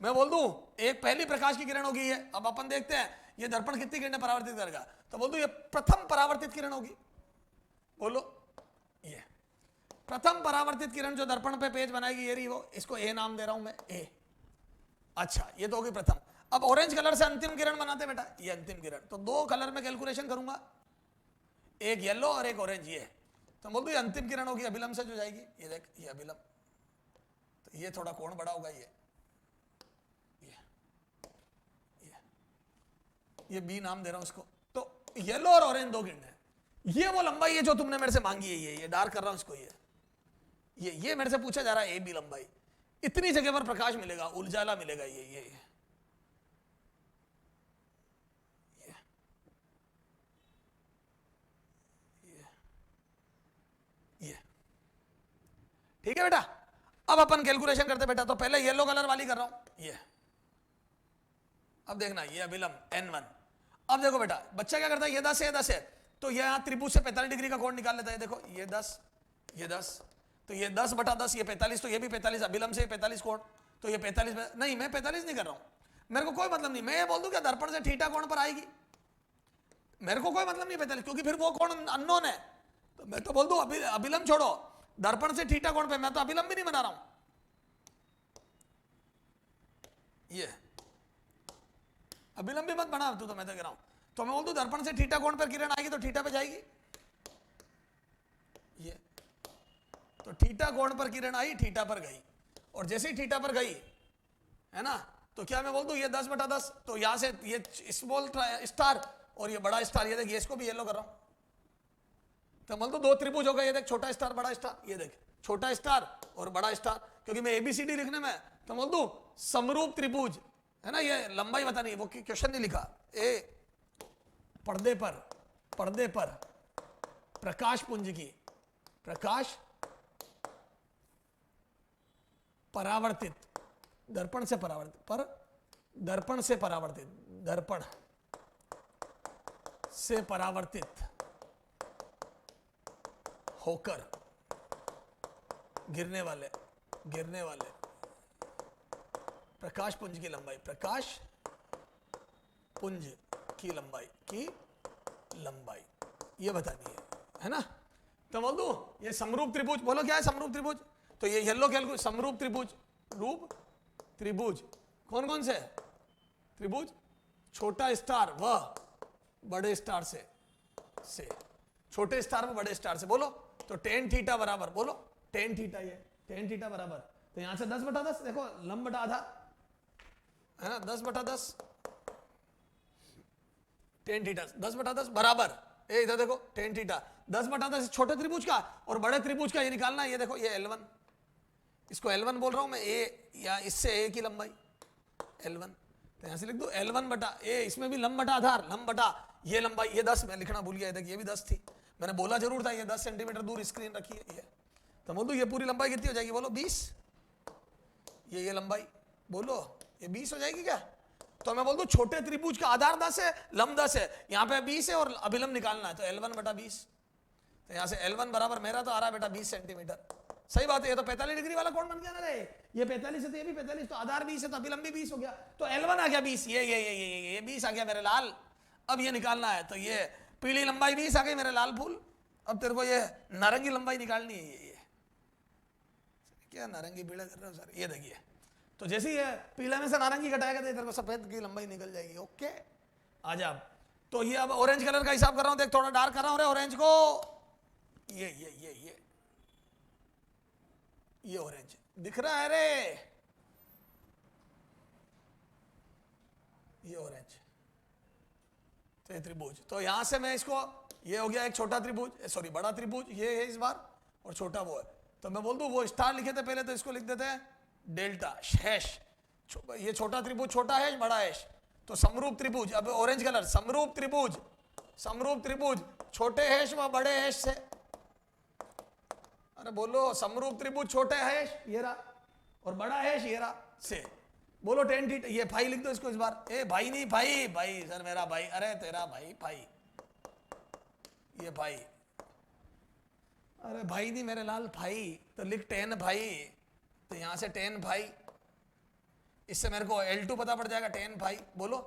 मैं बोल दूं एक पहली प्रकाश की किरण होगी ये, अब अपन देखते हैं ये दर्पण कितनी किरणें परावर्तित करेगा, तो बोल दूं ये प्रथम परावर्तित किरण होगी, बोलो ये प्रथम परावर्तित किरण जो दर्पण पे पेज बनाएगी, ये रही वो, इसको ए नाम दे रहा हूं मैं, ए। अच्छा ये तो होगी प्रथम। अब ऑरेंज कलर से अंतिम किरण बनाते बेटा, ये अंतिम किरण, तो 2 कलर में कैलकुलेशन करूंगा, एक येलो और एक ऑरेंज, ये तो बोल दूं ये अंतिम किरण होगी अभिलंब से जो जाएगी, ये देख ये अभिलंब, तो ये थोड़ा कोण बड़ा होगा, ये बी नाम दे रहा हूं इसको। तो येलो और ऑरेंज 2 किरणें, ये वो लंबाई है जो तुमने मेरे से मांगी है, ये डार्क कर रहा हूं इसको, ये मेरे से पूछा जा रहा है, ए बी लंबाई, इतनी जगह पर प्रकाश मिलेगा, उजाला मिलेगा, ये ठीक है बेटा। अब अपन कैलकुलेशन करते बेटा, तो पहले येलो कलर वाली कर रहा हूं, ये अब देखना, ये अभिलंब N1। अब देखो बेटा बच्चा क्या करता है, ये 10 है, 10 है, तो ये यहां त्रिभुज से 45 डिग्री का कोण निकाल लेता है, देखो ये 10, ये 10, तो ये 10/10, ये 45, तो ये भी 45, अभिलंब से 45 कोण, तो ये 45, नहीं मैं 45 नहीं कर रहा हूं, मेरे को कोई मतलब नहीं, मैं ये बोल दूं क्या दर्पण से थीटा कोण पर आएगी, मेरे को कोई मतलब नहीं 45, क्योंकि फिर वो कोण अननोन है, तो मैं तो बोल दूं अभिलंब छोड़ो, दर्पण से थीटा कोण पे, मैं तो अभिलंब भी नहीं बना रहा हूं, ये अभिलंब भी मत बना तू, तो मैं तो कह रहा हूं, तो मैं बोल दूं दर्पण से थीटा कोण पर किरण आएगी तो थीटा पे जाएगी, ये तो थीटा कोण पर किरण आई, थीटा पर गई, और जैसे ही थीटा पर गई है ना, तो क्या मैं बोल दूं ये 10/10, तो यहां से ये स्मॉल स्टार और ये बड़ा स्टार, ये देख ये इसको भी येलो कर रहा हूं, तो बोल दो 2 त्रिभुज हो गए, ये देख छोटा स्टार बड़ा स्टार, ये देख छोटा स्टार और बड़ा स्टार, क्योंकि मैं ABCD लिखने में, तो बोल दूं समरूप त्रिभुज है ना, ये लंबाई बतानी, वो क्वेश्चन नहीं लिखा, ए पर्दे पर प्रकाश पुंज की, प्रकाश परावर्तित, दर्पण से परावर्तित पर दर्पण से परावर्तित, दर्पण से परावर्तित होकर गिरने वाले प्रकाश पुंज की लंबाई, प्रकाश पुंज की लंबाई ये बतानी है ना। तो बोल दूं ये समरूप त्रिभुज, बोलो क्या है समरूप त्रिभुज? तो ये येलो कैलकुलेट समरूप त्रिभुज, रूप त्रिभुज कौन कौन से त्रिभुज? छोटा स्टार व बड़े स्टार से छोटे स्टार व बड़े स्टार से, बोलो तो टेन थीटा बराबर, बोलो टेन थीटा, ये टेन थीटा बराबर, तो यहां से 10/10 देखो लंब बटा आधार है ना, 10/10 टेन थीटा 10/10 बराबर, ये इधर देखो टेन थीटा 10/10 छोटे त्रिभुज का और बड़े त्रिभुज का ये निकालना है। ये देखो ये L1, इसको L1 बोल रहा हूं मैं, ए या इससे ए की लंबाई L1, तो यहां से लिख दो L1 बटा ए, इसमें भी लंब बटा आधार, लंब बटा ये लंबाई, ये 10 मैं लिखना भूल गया, ये भी 10 थी, मैंने बोला जरूर था, ये 10 सेंटीमीटर दूर स्क्रीन रखी है ये, तो बोल दो ये पूरी लंबाई कितनी हो जाएगी? बोलो 20, ये लंबाई बोलो ये 20 हो जाएगी क्या? तो मैं बोल दूं छोटे त्रिभुज का आधार 10 है, लंब 10 है, यहाँ पे 20 है और अभिलंब निकालना है, तो L1 बटा 20, तो यहाँ से L1 बराबर मेरा तो आ रहा है बेटा 20 सेंटीमीटर। सही बात है, ये तो 45 डिग्री वाला कोण बन गया ना रे, ये 45 है तो ये भी 45, तो आधार 20 है तो अभिलंब भी 20 हो गया, तो L1 आ गया 20, ये 20 आ गया मेरे लाल। अब ये निकालना है, तो ये पीली लंबाई 20 आ गई मेरे लाल फूल। अब तेरे को ये नारंगी लंबाई निकालनी है, ये क्या नारंगी पीला कर रहे हो सर, ये देखिए, तो जैसे ही ये पीला में से नारंगी घटाएगा तो तेरे को सफेद की लंबाई निकल जाएगी। ओके आ जा। तो ये अब ऑरेंज कलर का हिसाब कर रहा हूं, देख थोड़ा डार्क कर रहा हूं रे ऑरेंज को, ये ऑरेंज दिख रहा है रे, ये ऑरेंज, तो ये त्रिभुज, तो यहां से मैं इसको, ये हो गया एक छोटा त्रिभुज, सॉरी बड़ा त्रिभुज ये है इस बार, और छोटा वो है, तो मैं बोल दूं वो स्टार लिखे थे पहले, तो इसको लिख देते हैं डेल्टा हैश, ये छोटा त्रिभुज छोटा हैश बड़ा हैश, तो समरूप त्रिभुज, अब ऑरेंज कलर समरूप त्रिभुज छोटे हैश व बड़े हैश से, अरे बोलो समरूप त्रिभुज छोटे हैश ये रहा और बड़ा हैश ये रहा से, बोलो टेन थीटा, ये भाई लिख दो इसको इस बार, ए भाई नहीं भाई सर मेरा भाई, अरे तेरा भाई ये भाई, अरे भाई नहीं मेरे लाल भाई, तो लिख टेन भाई, तो यहां से टेन भाई, इससे मेरे को L2 पता पड़ जाएगा टेन भाई, बोलो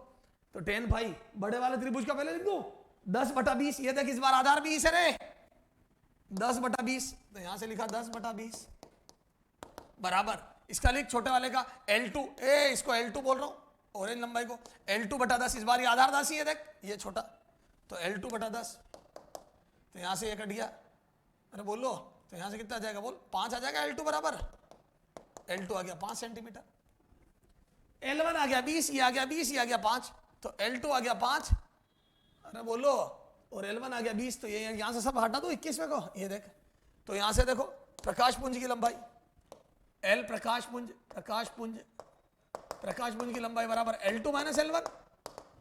तो टेन भाई बड़े वाले त्रिभुज का पहले लिख दो 10/20, ये देख इस बार आधार 20 है रे, 10/20, तो यहां से लिखा 10/20 बराबर, इसका लिख छोटे वाले का L2, इसको L2 बोल रहा हूं ऑरेंज लंबाई को, L2/10, इस बार ये आधार 10 ही है देख, ये छोटा, तो L2/10, तो यहां से ये कट गया, अरे बोलो तो यहां से कितना आ जाएगा? बोल 5 आ जाएगा, L2 बराबर, L2 आ गया 5 सेंटीमीटर, L1 आ गया 20, ये आ गया 20, ये आ गया 5, तो L2 आ गया 5, अरे बोलो और L1 आ गया 20, तो ये यहां से सब हटा दो 21वें को, ये देख, तो यहां से देखो प्रकाश पुंज की लंबाई L प्रकाश पुंज की लंबाई बराबर L2 माइनस L1,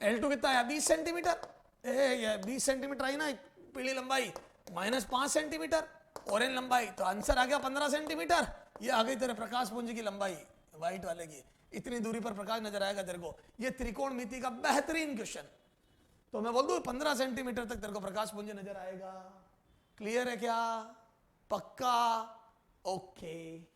L2 कितना है 20 सेंटीमीटर, ये 20 सेंटीमीटर आई ना पीली लंबाई, माइनस 5 सेंटीमीटर ऑरेंज लंबाई, तो आंसर आ गया 15 सेंटीमीटर, ये आ गई तेरे प्रकाश पुंज की लंबाई व्हाइट वाले की, इतनी दूरी पर प्रकाश नजर आएगा तेरे को, ये त्रिकोणमिति का बेहतरीन क्वेश्चन, तो मैं बोल दूं 15 सेंटीमीटर तक तेरे को प्रकाश पुंज नजर आएगा। क्लियर है क्या? पक्का? ओके।